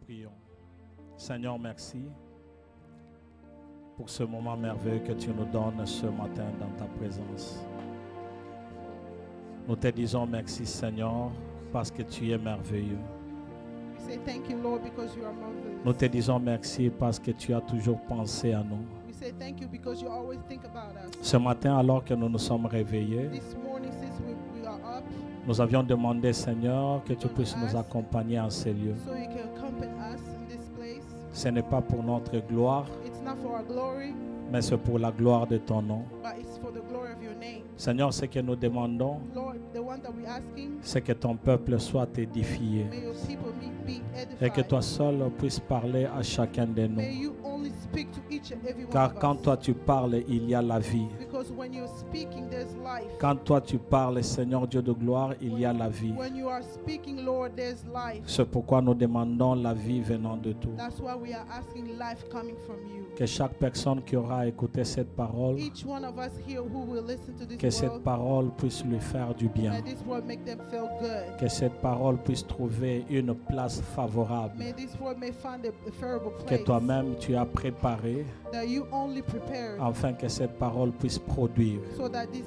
prions. Seigneur, merci pour ce moment merveilleux que tu nous donnes ce matin dans ta présence. Nous te disons merci, Seigneur, parce que tu es merveilleux. We say thank you, Lord, because you are marvelous. Nous te disons merci parce que tu as toujours pensé à nous. We say thank you because you always think about us. Ce matin, alors que nous nous sommes réveillés, This morning, since we are up, nous avions demandé, Seigneur, que tu puisses nous accompagner en ces lieux. so you can accompany us in this place. Ce n'est pas pour notre gloire, It's not for our glory, mais c'est pour la gloire de ton nom. but it's for the glory of your name. Seigneur, ce que nous demandons, Lord, the one that we're asking, c'est que ton peuple soit édifié may your people be et que edified. toi seul puisses parler à chacun de May nous. you only speak to each and every one Car of quand us. toi tu parles, il y a la vie. Because when you're speaking, there's life. Quand toi tu parles, Seigneur Dieu de gloire, il y a la vie. When you are speaking, Lord, there's life. C'est pourquoi nous demandons la vie venant de tout. That's why we are asking life coming from you. Que chaque personne qui aura écouté cette parole, Each one of us here who will listen to this que cette word, parole puisse lui faire du bien. may this word make them feel good. Que cette parole puisse trouver une place favorable. May this word may find a favorable Que place toi-même tu as préparé that you only prepared afin que cette parole puisse produire. so that this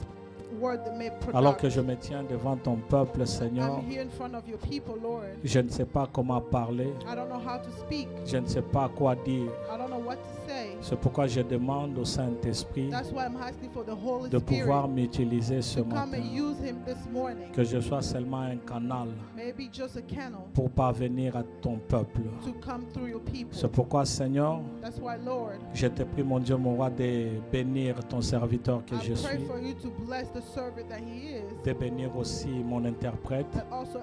word may Alors que produce. je me tiens devant ton peuple, Seigneur, I'm here in front of your people, Lord. je ne sais pas comment parler, I don't know how to speak. je ne sais pas quoi dire. I don't know what to say. C'est pourquoi je demande au Saint-Esprit That's why I'm asking for the Holy de pouvoir Spirit m'utiliser ce to come matin. and use him this morning. Que je sois seulement un canal Maybe just a channel pour parvenir à ton peuple. to come through your people. C'est pourquoi, Seigneur, That's why, Lord, je te prie, mon Dieu, mon roi, de bénir ton serviteur que I je pray suis, for you to bless the servant that he is, de bénir aussi mon interprète but also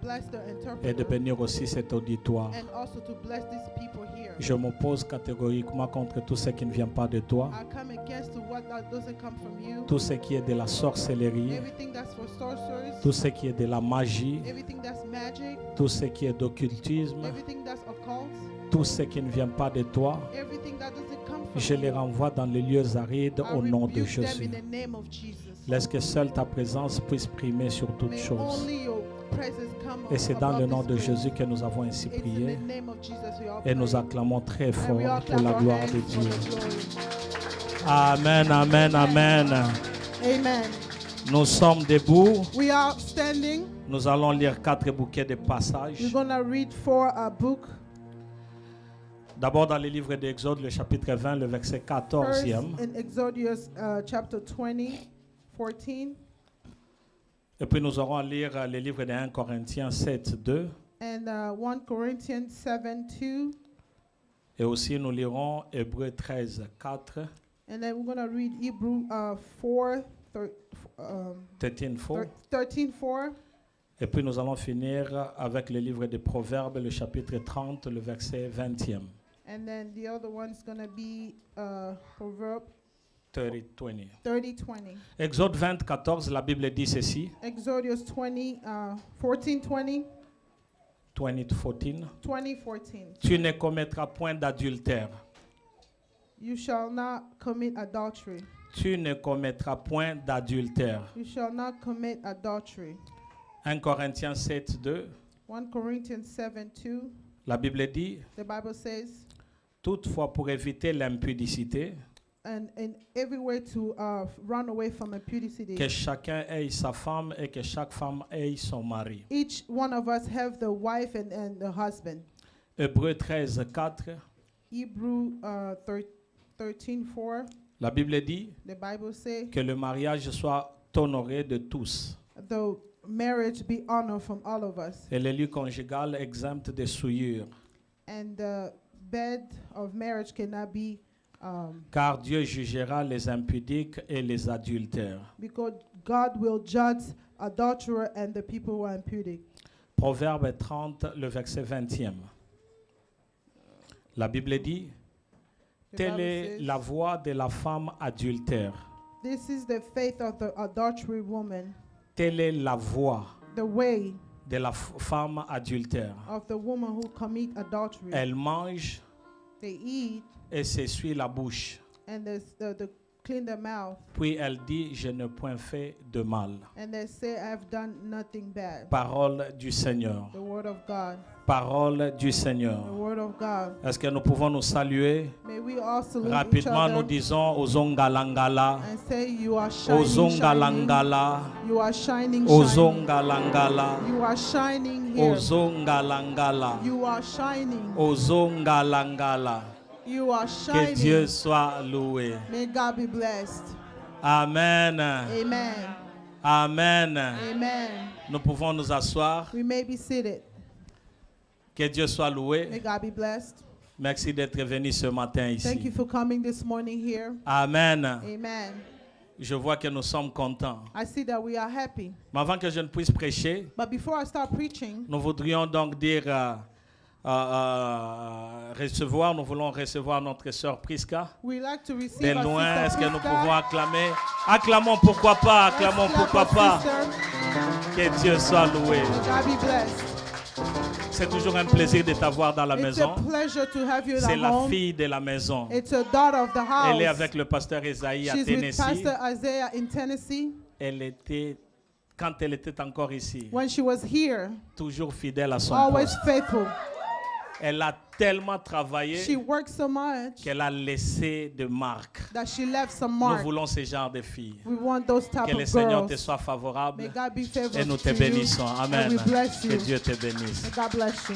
bless the et de interpreter, bénir aussi cet auditoire. and also to bless these people here. Je m'oppose catégoriquement contre tout ce qui ne vient pas de toi, I come against what that doesn't come from you. tout ce qui est de la sorcellerie, Everything that's for sorcerers, tout ce qui est de la magie, everything that's magic, tout ce qui est d'occultisme, everything that's occult, tout ce qui ne vient pas de toi. everything that doesn't come from Je les you. renvoie dans les lieux arides I au nom de rebuke them Jésus. in the name of Jesus. Laisse que seule ta présence puisse primer sur toutes May choses. only your presence come Et c'est dans le above nom this de place. Jésus que nous avons ainsi It's in prié. the name of Jesus we all Et nous pray. acclamons très And fort we all pour clap la our gloire hands de for Dieu. the glory. Amen, amen, amen. Amen. Nous sommes debout. We are standing. Nous allons lire 4 bouquets de We're passages. going to read for a book. D'abord dans le livre d'Exode, le chapitre 20, le verset First 14e. in Exodus chapter 20, 14. Et puis nous aurons à lire le livre de 1 Corinthiens 7, 2. And 1 Corinthians 7, 2. Et aussi nous lirons Hébreux 13, 4. And then we're going to read Hebrew 4, 13, 4. 13, 4. Et puis nous allons finir avec le livre des Proverbes, le chapitre 30, le verset 20e. And then the other one's going to be Proverbs 30, 20. 30, 20. Exode 20, 14, la Bible dit ceci. Exodus 20, 14, 20. 20 to 14. 20, 14. Tu ne commettras point d'adultère. You shall not commit adultery. Tu ne commettras point d'adultère. You shall not commit adultery. 1 Corinthiens 7, 2. 1 Corinthians 7, 2. La Bible dit, The Bible says, toutefois pour éviter l'impudicité, and in every way to run away from impudicity. que chacun ait sa femme et que chaque femme ait son mari. Each one of us have the wife and the husband. Hébreux 13, 4. Hebrew 13, 4. La Bible dit The Bible says, que le mariage soit honoré de tous the marriage be honored from all of us. et le lieu conjugal exempt de souillure. And the bed of marriage cannot be Car Dieu jugera les impudiques et les adultères. because God will judge adulterer and the people who are impudic. Proverbe 30, le verset 20e. La Bible dit, The telle Bible est says, la voie de la femme adultère. this is the faith of the adultery woman, Telle est la voie the way de la femme adultère. of the woman who commit adultery. Elle mange They eat et s'essuie la bouche. and they clean their mouth Puis elle dit, je n'ai point fait de mal. and they say, I've done nothing bad. Parole du Seigneur. The word of God. Parole du Seigneur. The word of God. Est-ce que nous pouvons nous saluer? May we all salute each Rapidement, nous other disons Ozongalangala, and say, you are shining, shining. Ozongalangala, You are shining, shining. Ozongalangala, You are shining here. Ozongalangala, You are shining. Ozongalangala. You are Que Dieu shining. soit loué. May God be blessed. Amen. Amen. Amen. Amen. Nous pouvons nous asseoir. We may be seated. Que Dieu soit May loué. God be blessed. Merci d'être venu ce matin Thank you ici. for coming this morning here. Amen. Amen. Je vois que nous sommes contents. I see that we are happy. Mais avant que je ne puisse prêcher, But before I start preaching, nous voudrions donc dire recevoir. Nous voulons recevoir notre sœur Priska. we like to receive De our loin, est-ce sister que nous Priska. pouvons acclamer? Acclamons, pourquoi pas? Let's Acclamons, clap pourquoi our pas? sister. Que Dieu soit loué. May God be blessed. C'est toujours un plaisir de t'avoir dans la It's maison. a pleasure to have you in C'est our la home. fille de la maison. It's a daughter of the house. Elle est avec le pasteur Esaïe à She's with Tennessee. Pastor Isaiah in Tennessee. Quand elle était encore ici, When she was here, toujours fidèle à son always poste. faithful. Elle a tellement She travaillé worked so much qu'elle a laissé de marques. that she left some Nous mark. voulons ce genre de filles. We want those type Que le of Seigneur te girls. soit favorable May God be et favorable nous to te you. bénissons. And Amen. we bless you. Que Dieu te bénisse. May God bless you.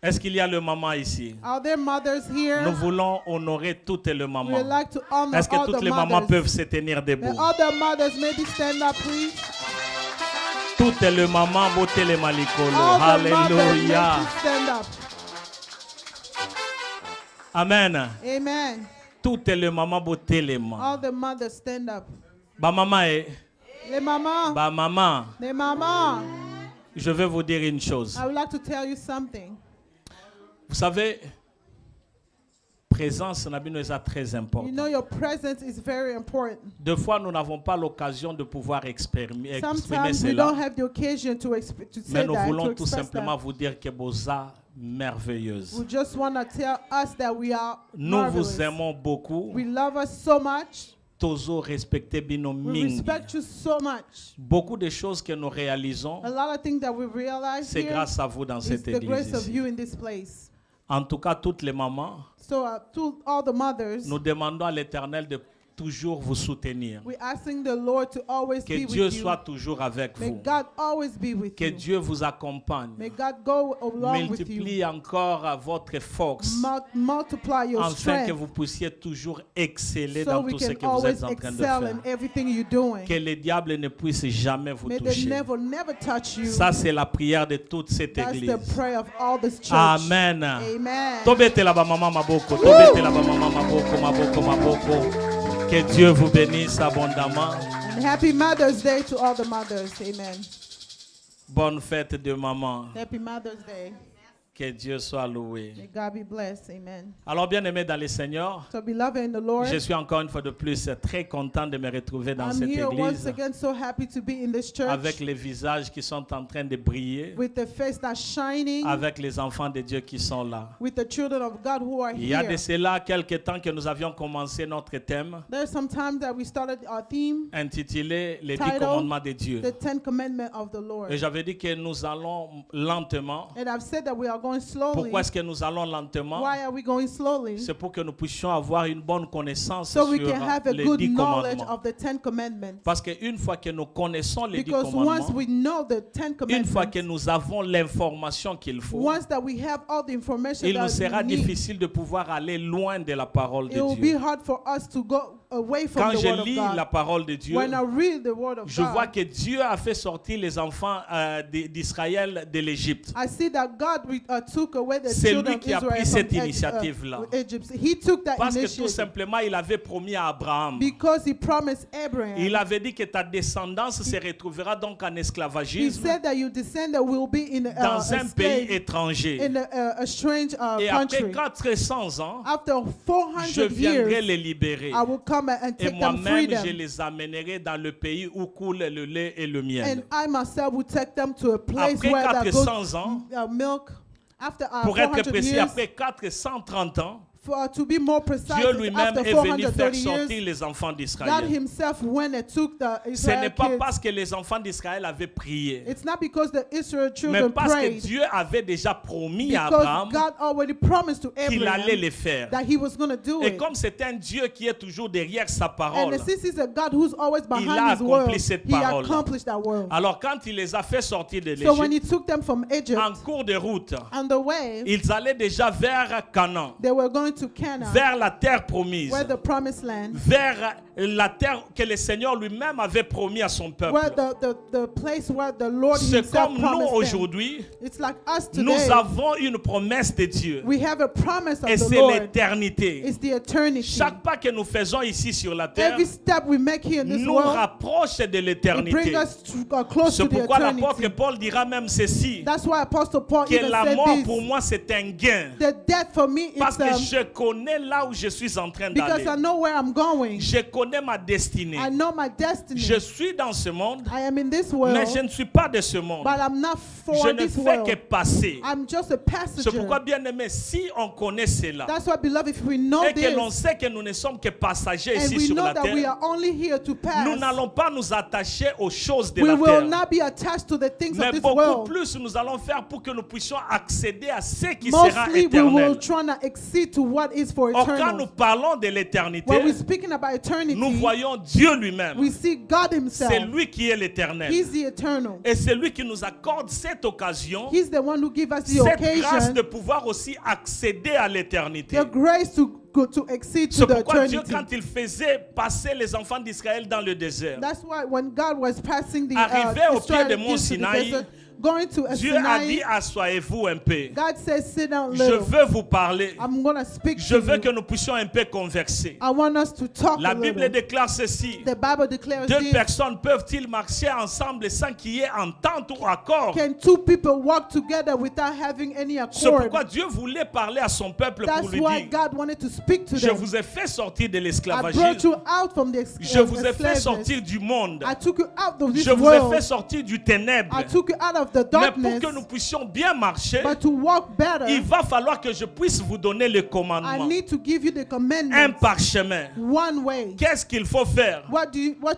Est-ce qu'il y a le maman ici? Are there mothers Nous here? voulons honorer toutes les We would mamans. like to honor Est-ce que all toutes the les mamans mothers. peuvent se tenir May debout? all the mothers maybe stand up, please. Toutes les mamans, beauté les malikolo. All the mothers Alléluia. maybe stand up. Amen. Amen. Toutes les mamans, beauté les mamans. All the mothers stand up. Ba maman est. Les mamans. Ba maman. Les mamans. Je vais vous dire une chose. I would like to tell you something. Vous savez, présence na bino est très You important. know your presence is very important. Deux fois, nous n'avons pas l'occasion de pouvoir exprimer Sometimes we don't cela. have the occasion to Mais say nous that, to voulons tout express simplement that. vous dire que vous êtes merveilleuse. We just want to tell us that we are Nous marvelous. vous aimons beaucoup. We love us so much. Tozo respectez bino We mingi. respect you so much. Beaucoup de choses que nous réalisons, A lot of things that we realize c'est here grâce à vous dans is cette the grace église of ici. you in this place. En tout cas, toutes les mamans, So to all the mothers, nous demandons à l'Éternel de toujours vous soutenir. we're asking the Lord to always Que be Dieu with you. soit toujours avec May vous. God always be with Que you. Dieu vous accompagne. May God go along with you. Multiplie encore votre force Multiply your afin que strength vous puissiez toujours exceller so dans we tout ce can que vous always êtes en train de excel faire. in everything you're doing. Que le diable ne puisse jamais vous May the toucher. never touch you. Ça, c'est la prière de toute cette That's église. the prayer of all this church. Amen. Amen. Tobete la ba mama maboko, tobete la ba mama maboko, maboko, maboko. Que Dieu vous bénisse abondamment. And happy Mother's Day to all the mothers. Amen. Bonne fête de maman. Happy Mother's Day. Que Dieu soit loué. May God be blessed. Amen. Alors, bien aimé dans le Seigneur, So beloved in the Lord, je suis encore une fois de plus très content de me retrouver dans I'm cette here once église again so happy to be in this church avec les visages qui sont en train de briller, with the face that's shining, avec les enfants de Dieu qui sont là. with the children of God who are Il y a here. de cela quelques temps que nous avions commencé notre thème There's some time that we started our theme, intitulé Les 10 Title, commandements de Dieu. the 10 Commandments of the Lord. Et j'avais dit que nous allons lentement. And I've said that we are going slowly. Pourquoi est-ce que nous allons lentement? Why are we going slowly? C'est pour que nous puissions avoir une bonne connaissance So we sur can have a les good 10 knowledge commandements. of the 10 Commandments. Parce qu'une fois que nous connaissons les 10 Because once commandements, we know the 10 une fois que Commandments, nous avons l'information qu'il faut, once that we have all the information il nous that sera we need, difficile de pouvoir aller loin de la parole it de will be Dieu. hard for us to go away from Quand the je Word of lis la God. parole de Dieu, When I read the Word of je vois God, que Dieu a fait sortir les enfants d'Israël de l'Égypte. I see that God took away the C'est children lui of qui a Israel pris from cette initiative-là. Egypt. He took that Parce que tout initiative simplement, il avait promis à Abraham. because he promised Abraham. Il avait dit que ta descendance se retrouvera donc en He esclavagisme said that your descendant will be in dans un pays slave étranger. in a strange Et après country. 400 ans, After je 400 viendrai years, les libérer. I will come and Et take them moi-même, freedom. je les amènerai dans le pays où coule le lait et le miel. And I myself will take them to a place Après where there 400 goes ans, milk. After pour être 400 précis, years, après 430 ans, To be more precise, Dieu lui-même after est venu faire 430 sortir years, les enfants God d'Israël. himself went and took the Ce n'est Israel pas kids. parce que les enfants d'Israël avaient prié, It's not because the Israel mais children parce que prayed, Dieu avait déjà promis à because Abraham God already promised to qu'il allait Abraham les faire. that he was going to do Et it. comme c'est un Dieu qui est toujours derrière sa And parole, since he's a God who's always a behind his accompli word, cette he parole. accomplished that word. alors quand il les a fait sortir de So when l'Égypte, he took them from Egypt, en cours de route, on the way, ils allaient déjà vers Canaan, they were going to Canaan, vers la terre promise, where the promised land, vers la terre que le Seigneur lui-même avait promis à son peuple. where the place where the Lord C'est himself comme nous promised them. aujourd'hui, It's like us nous today. avons une promesse de Dieu. We have a promise of Et the c'est Lord. l'éternité. It's the eternity. Chaque pas que nous faisons ici sur la terre Every step we make here in this nous world, rapproche de it l'éternité. brings us close C'est to the pourquoi l'apôtre eternity. Paul dira même ceci, That's why Apostle Paul que even la said mort this. pour moi c'est un gain. The death for me Parce que is je connais là où je suis en train d'aller. because I know where I'm going. Je connais ma destinée. I know my destiny. Je suis dans ce monde, I am in this world, mais je ne suis pas de ce monde. but I'm not Je for ne this fais world. que passer. I'm just a C'est pourquoi, passenger. bien aimé, si on connaît cela, That's why, beloved, if we know et que l'on this, sait que nous ne sommes que passagers and ici we sur know la that we terre, are only here to nous pass, n'allons pas nous attacher aux choses de we la will terre. not be attached to the things Mais of this beaucoup world. plus nous allons faire pour que nous puissions accéder à ce qui sera Mostly, we will éternel. try to exceed to what is for Or, quand nous eternal. parlons de l'éternité, When we're speaking about nous eternity, voyons Dieu lui-même. we see God himself. C'est lui qui est l'éternel. He's the eternal. Et c'est lui qui nous accorde cette occasion, He's the one who gives us the cette grâce occasion, de pouvoir aussi accéder à l'éternité. the grace to exceed to C'est the pourquoi Dieu, eternity. quand il faisait passer les enfants d'Israël dans le désert, That's why when God was passing the Arrivé au pied de Israelites Mont into the Sinaï, desert, going to Dieu a dit, Sinai, asseyez-vous un peu. God says, sit down Je little. veux vous parler. I'm going to speak Je to veux you. que nous puissions un peu converser. I want us to talk La a Bible little. déclare ceci. The Bible declares Deux this. personnes peuvent-ils marcher ensemble sans qu'il y ait entente ou accord? Can two people walk together without having any C'est accord? pourquoi Dieu voulait parler à son peuple pour That's lui why dire, God wanted to speak to je them. vous ai fait sortir de I brought l'esclavagisme. you out from the Je vous ai fait enslavement. sortir du monde. I took you out of this Je vous ai world. fait sortir du ténèbre. I took you out of the Mais pour darkness. que nous puissions bien marcher, But to walk better, il va falloir que je puisse vous donner le I commandement. need to give you the Un commandment. parchemin. One way. Qu'est-ce qu'il faut faire What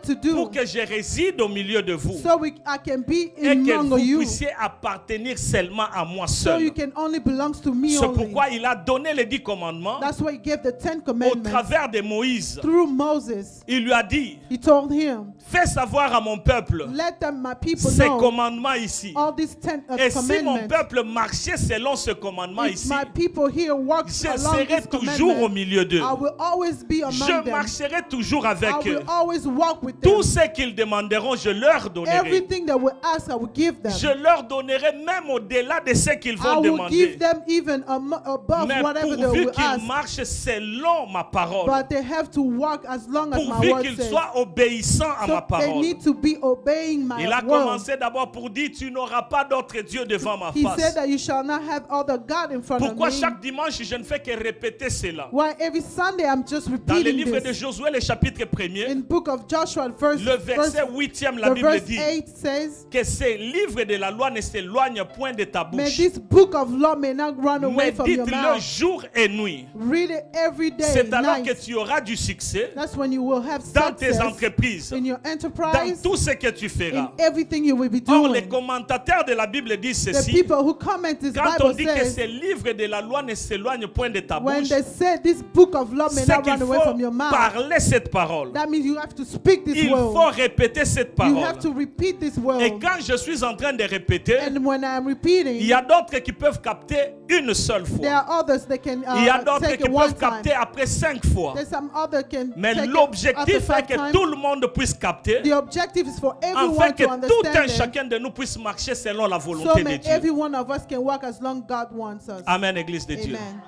to do pour que je réside au milieu de vous so I can be et que among vous you, puissiez appartenir seulement à moi so seul? you can only belong to me C'est only. pourquoi il a donné les 10 commandements That's why he gave the 10 au commandments travers de Moïse. through Moses. Il lui a dit, He told him, fais savoir à mon peuple let them, my people, ces know commandements ici. all these 10 Et si mon commandments. peuple marchait selon ce commandement If ici, my people here walk je along serai this toujours au commandment, milieu d'eux. I will always be Je among them. marcherai toujours I avec eux. will always walk with them. Tout ce qu'ils demanderont, je leur donnerai. Everything they will ask, I will give them. Je leur donnerai même au-delà de ce qu'ils I vont will demander. give them even above Mais whatever they pourvu will qu'ils ask. marchent selon ma parole, But they have to walk as long as my pourvu word qu'ils says. soient obéissants à So ma they parole. need to be obeying my Il a word. commencé d'abord pour dire, tu n'auras pas d'autre Dieu devant ma He said face. that you shall not have other God in front Pourquoi of me. chaque dimanche je ne fais que répéter cela? Why every Sunday I'm just Dans le repeating livre de this. Josué, le chapitre 1er, In book of Joshua, le verset 8e, la the Bible verse dit 8 says, que ces livres de la loi ne s'éloignent point de ta may bouche, this book of law may not run away from your médite-le mouth. jour et nuit. Read it every day, C'est alors que night. tu auras du succès That's when you will have dans tes success entreprises, in your dans enterprise, tout ce que tu in feras. everything you will be Or, les doing. commentateurs de la Bible disent The ceci. people who comment this Quand on Bible dit que says, ces livres de la loi ne s'éloignent point de ta when bouche, they say this book of law may c'est not qu'il run away faut from your mouth, parler cette parole. that means you have to speak this Il faut word. répéter cette You parole. have to repeat this Et word. quand je suis en train de répéter, And when I'm il repeating, y a d'autres qui peuvent capter une seule there fois. are others that can Il y a d'autres take qui it one peuvent time. capter après 5 fois. There's some other can Mais take it l'objectif after est 5 que times. tout le monde puisse capter, The objective is for afin everyone que to tout un understand it, chacun de nous puisse marcher selon la so volonté de may Dieu. every one of us can walk as long God wants us. Amen, Église de Dieu. Amen.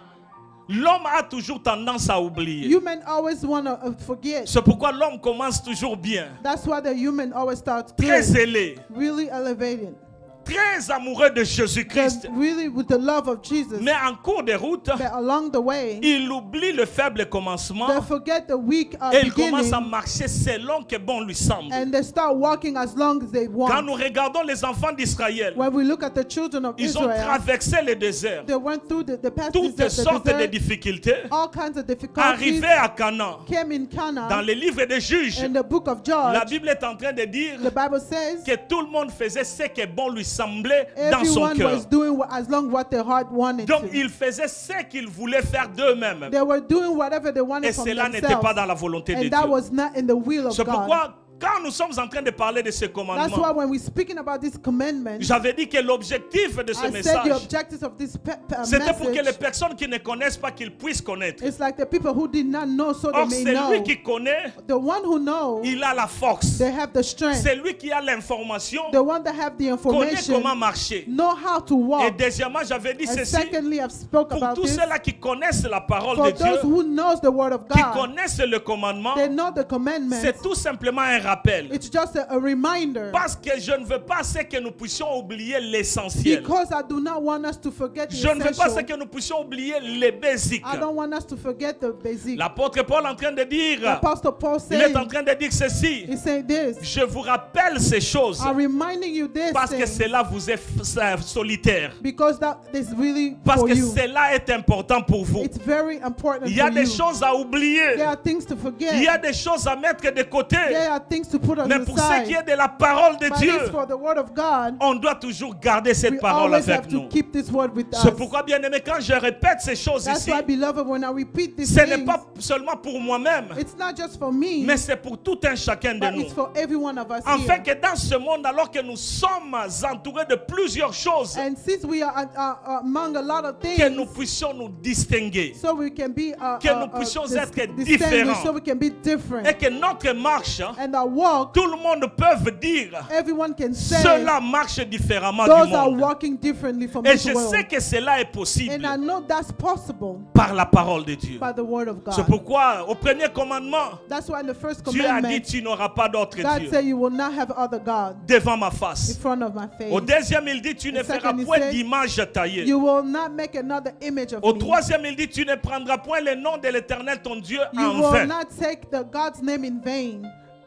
L'homme a toujours tendance à oublier. Human always want to forget. C'est pourquoi l'homme commence toujours bien, That's why the human always starts très good, zélé. really elevated. très amoureux de Jésus-Christ. They're really with the love of Jesus. Mais en cours de route, But along the way, il oublie le faible commencement they forget the weak et il beginning, commence à marcher selon que bon lui semble. and they start walking as long as they Quand want. nous regardons les enfants d'Israël, When we look at the children of ils ont Israel, traversé le désert, they went through the past toutes sortes de desert, difficultés, all kinds of difficulties, arrivés à Canaan. came in Dans Canaan. les livres des juges, In the book of la Judges, Bible est en train de dire the Bible says que tout le monde faisait ce que bon lui semblait dans son everyone cœur. was doing as long what their heart wanted Donc to. ils faisaient ce qu'ils voulaient faire d'eux-mêmes. They were doing whatever they Et wanted from cela n'était pas themselves, dans la volonté de and that Dieu. was not in the will of C'est God. pourquoi, quand nous sommes en train de parler de ce That's why commandement, when we're speaking about this commandment, j'avais dit que l'objectif de ce I said the message, objectives of this c'était pour que les message, personnes qui ne connaissent pas, qu'ils puissent connaître. it's like the people who did not know, so they Or, may c'est know. lui qui connaît, The one who knows, il a la force. they have the strength. C'est lui qui a l'information, The one that have the connaît information, comment marcher. know how to Et walk. deuxièmement, j'avais dit And ceci, secondly, I've spoke pour about tous this. ceux-là qui connaissent la parole For de those Dieu, who knows the word of qui God, connaissent le commandement, they know the commandments. c'est tout simplement un rappel. It's just a reminder. Parce que je ne veux pas que nous puissions oublier l'essentiel. Because I do not want us to forget the Je ne veux pas essential. que nous puissions oublier les basiques. I don't want us to forget the basic. L'apôtre Paul est en train de dire, Apostle Paul il est en said, train de dire ceci. he said this, Je vous rappelle ces choses I'm reminding you this parce que thing cela vous est solitaire. because that is really Parce for que you. cela est important pour vous. It's very important Il y a for des you. choses à oublier. There are things to Il y forget. a des choses à mettre de côté. There are things to put on Mais the pour ce qui est side. de la parole de But Dieu, it's for the word of God. on doit toujours garder cette We parole always have avec to nous. keep this word with us. C'est pourquoi, bien aimé, quand je répète ces choses That's ici, why, beloved, when I repeat these ce n'est things, pas seulement pour moi-même, it's not just for me, mais c'est pour tout un chacun de but nous. it's for every one of us Afin here. que dans ce monde, alors que nous sommes entourés de plusieurs choses, And since we are among a lot of que nous things, puissions nous distinguer so we can be que nous puissions être distinguished, différents. so we can be Et different. que notre marche, And our walk, tout le monde peut dire, everyone can say, cela marche différemment those du are monde. walking differently from Et this je world. sais que cela est possible And I know that's possible par la parole de Dieu. by the word of C'est God. pourquoi, au premier commandement, That's why in the first Dieu a dit, commandment, tu n'auras pas d'autre God Dieu said you will not have other God devant ma in face. front of my face. Au deuxième, il dit, tu ne The feras second, he point said, d'image taillée. You will not make another image of Au me. troisième, il dit, tu ne prendras point le nom de l'Éternel ton Dieu You en will vain. not take the God's name in vain.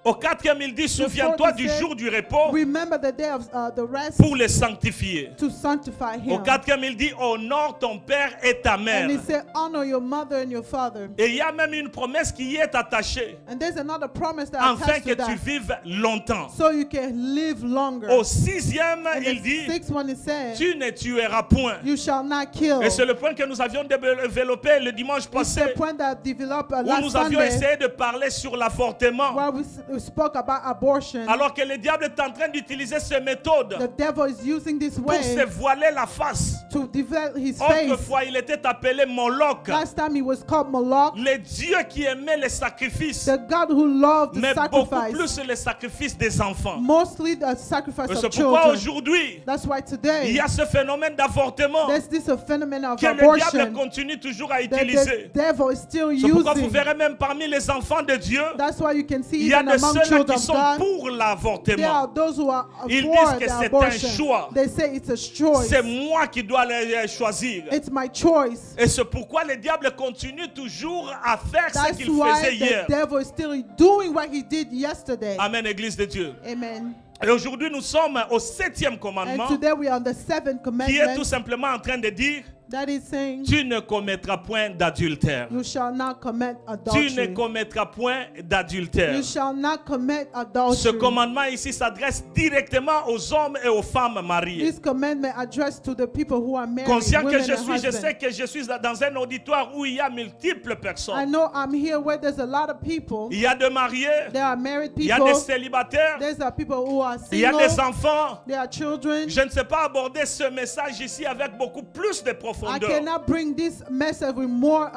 Au quatrième, il dit, souviens-toi du jour du repos Remember the day of the rest pour le sanctifier. to sanctify Au him. quatrième, il dit, honore ton père et ta mère. And he said, honor your mother and your father. Et il y a même une promesse qui y est attachée, And there's another promise that afin attached que to tu that, vives longtemps. so you can live longer. Au sixième, And il the dit, sixth one is said, tu ne tueras point. you shall not kill. Et c'est le point que nous avions développé le dimanche It's passé, the point that developed où last nous avions Sunday, essayé de parler sur l'avortement. where we spoke about abortion. Alors que le diable est en train d'utiliser ces méthodes The devil is using this pour se way voiler la face. to develop his face. Autrefois, il était appelé Moloch, Last time he was called Moloch, le Dieu qui aimait les sacrifices, the God who loved the mais beaucoup sacrifice, plus les sacrifices des enfants. mostly the sacrifice Et of c'est pourquoi children. aujourd'hui, That's why il today y a ce phénomène d'avortement there's this phenomenon of que le diable abortion continue toujours à that utiliser. the devil is still C'est pourquoi vous using. verrez même parmi les enfants de Dieu, That's why you can see il y a even de among ceux-là children qui of sont God, pour there l'avortement. are those who are Ils for disent que the c'est un abortion. choix. They say it's a choice. C'est moi qui dois les choisir. It's my choice. Et c'est pourquoi le diable continue toujours à faire ce That's qu'il why faisait hier. the devil is still doing what he did yesterday. Amen, Église de Dieu. Amen. Et aujourd'hui, nous sommes au 7e And commandement, today we are on the seventh qui est tout commandment simplement en train de dire, that is saying, tu ne commettras point d'adultère. you shall not commit Tu ne adultery. commettras point d'adultère. You shall not commit Ce adultery. commandement ici s'adresse directement aux hommes et aux femmes mariées. This commandment addressed to the people who are married, Conscient que women je and suis, je sais husbands. que je suis dans un auditoire où il y a multiples I personnes. know I'm here where there's a lot of people. Il y a des mariés, There are married il y a people. des célibataires, There's are people who are il y a des single. enfants. There are children. Je ne sais pas aborder ce message ici avec beaucoup plus de I profondeur. cannot bring this message with more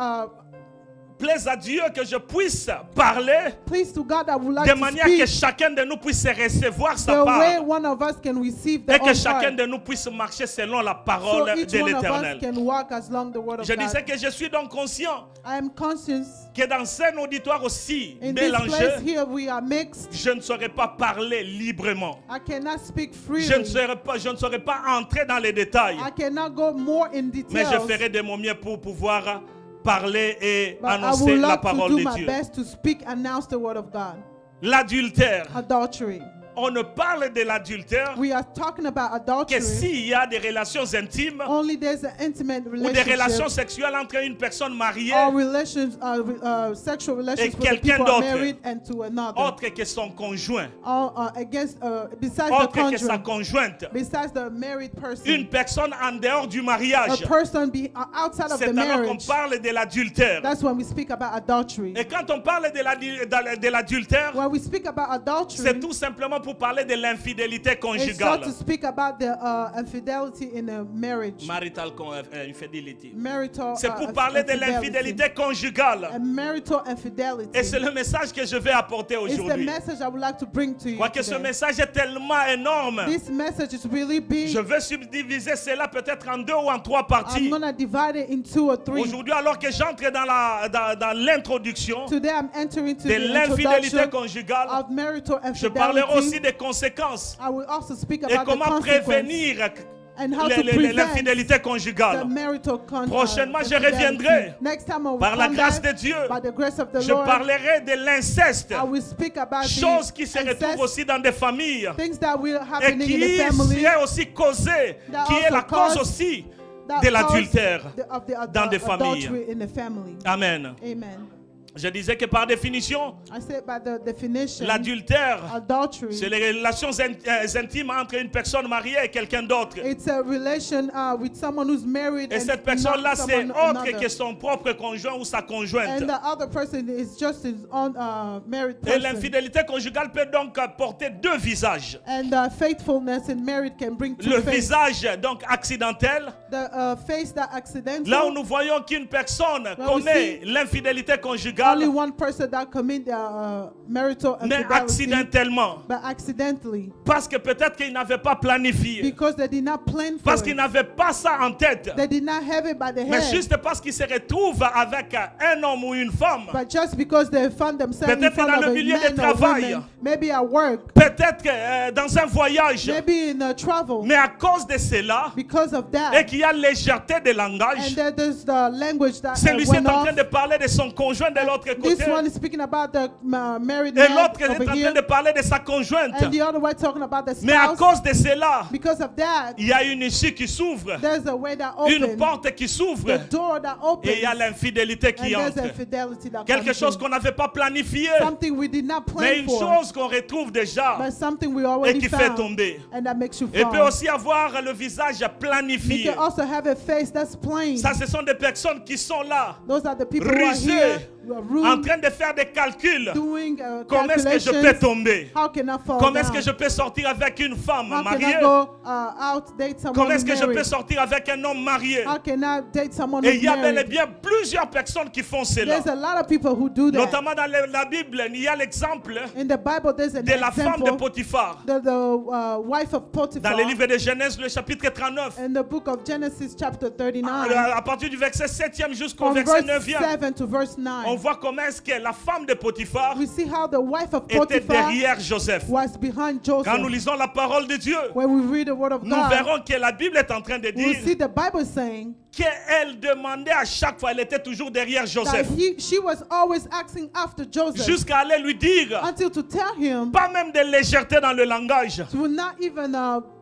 plaise à Dieu que je puisse parler Please to God, I would like de to manière que speak chacun de nous puisse recevoir sa the way part one of us can receive the et que whole chacun part. de nous puisse marcher selon la So parole each de one of us l'Éternel. can walk as long the word of Je disais God. que je suis donc conscient I am conscious que dans un auditoire aussi in this place mélangé, here we are mixed. je ne saurais pas parler librement. I cannot speak Je ne freely. saurais pas entrer dans les détails, I cannot go more in mais je details. ferai de mon mieux pour pouvoir parler et But I annoncer would la love to parole do de my Dieu. best to speak, announce the word of God. L'adultère. Adultery. On ne parle de l'adultère We are talking about que adultery. s'il y a des relations intimes Only there's an intimate ou des relations relationship sexuelles entre une personne mariée or relations, sexual relations with the quelqu'un people d'autre. married and to another. autre que son conjoint, Or, besides the autre que sa conjoint, conjointe. besides the married person, Une personne en dehors du a mariage. person outside of C'est the alors qu'on marriage. parle de l'adultère. That's when we speak about adultery. Et quand on parle de l'adultère, When we speak about adultery, c'est tout simplement pour parler de l'infidélité it's conjugale. not to speak about the infidelity in a marriage. Marital infidelity. Marital C'est pour parler de l'infidélité conjugale. and marital infidelity. Et c'est le message que je vais apporter It's the aujourd'hui. message I would like to bring to you Quoique ce today. message est tellement énorme, This message is really big. je vais subdiviser cela peut-être en 2 ou en 3 I'm parties. going to divide it in 2 or 3. Aujourd'hui, alors que j'entre dans l'introduction Today I'm entering to de the l'infidélité introduction conjugale, of marital je parlerai aussi infidelity. des conséquences I will also speak et about the comment consequences prévenir and how to prevent l'infidélité the conjugale. marital Prochainement, je infidelity. reviendrai. Next time I will Par la come grâce back de Dieu, by the grace of the je Lord. parlerai de l'inceste, I will speak about chose qui the se retrouve incest, aussi dans des familles things that will et happening in the qui family est aussi causée, that qui est also la cause cause- aussi that de cause l'adultère of the dans des familles. adultery in the family. Amen. Amen. Je disais que par définition, I said by the definition, l'adultère, adultery, c'est les relations intimes entre une personne mariée et quelqu'un d'autre. it's a relation with someone who's married Et and cette personne-là, not c'est someone autre another. que son propre conjoint ou sa conjointe. And the other person is just his own married Et person. l'infidélité conjugale peut donc porter 2 visages. And faithfulness in marriage can bring 2 Le faces. visage donc accidentel, The face that accidental. là où nous voyons qu'une personne we connaît l'infidélité only conjugale, one person that commit marital mais infidelity, accidentellement. but accidentally, Parce que peut-être qu'il n'avait pas planifié. because they did not plan for Parce qu'il it. n'avait pas ça en tête. They did not have it by the Mais head. juste parce qu'il se retrouve avec un homme ou une femme. But just because they found themselves in Peut-être front dans of le a milieu de man or travail. woman, maybe at work, Peut-être que dans un voyage. maybe in a travel, Mais à cause de cela, because of et that, qu'il y a légèreté de langage, and there's the language that celui-ci went est en off. train de parler de son conjoint de l'autre This côté. one is speaking about the married Et man l'autre est en over train here, de parler de sa conjointe. and the other one talking about the Mais à spouse. cause de cela, Because of that, il y a une issue qui s'ouvre, there's a way that une opens, porte qui s'ouvre, the door that opens, et il y a l'infidélité and qui there's entre. infidelity that Quelque comes chose in. qu'on n'avait pas planifié, Something we did not mais plan une for, chose qu'on retrouve déjà but something we et already qui fait found, tomber. and that makes you Et peut fall. aussi avoir le visage You planifié. can also have a face that's plain. Ça, ce sont des personnes qui sont là, Those are the people who are rusées, here, who are en rude, train de faire des calculs. doing Comment est-ce que je peux calculations. tomber? How can I fall Comment est-ce down? que je peux sortir avec une femme How can mariée? I go out, date someone Comment who's est-ce que je peux married? sortir avec un homme marié? How can I date someone Et who's il y a bel et married? bien plusieurs personnes qui font cela. There's a lot of people who do that. Notamment dans la Bible, il y a l'exemple In the Bible, there's an de la femme de example. Potiphar. The wife of Dans Potiphar. le livre de Genèse, le chapitre 39. In the book of Genesis, chapter 39, À partir du verset 7e jusqu'au from verset verse 9e, 7 to verse 9, on voit comment est-ce que la femme de Potiphar we see how the wife of était Potiphar derrière Joseph. was behind Quand nous Joseph. lisons la parole de Dieu, When we read the word of nous God, verrons que la Bible est en train de we see dire the Bible saying qu'elle demandait à chaque fois, elle était toujours derrière that Joseph, she was always asking after Joseph jusqu'à aller lui dire, until to tell him pas même de légèreté dans le langage, to not even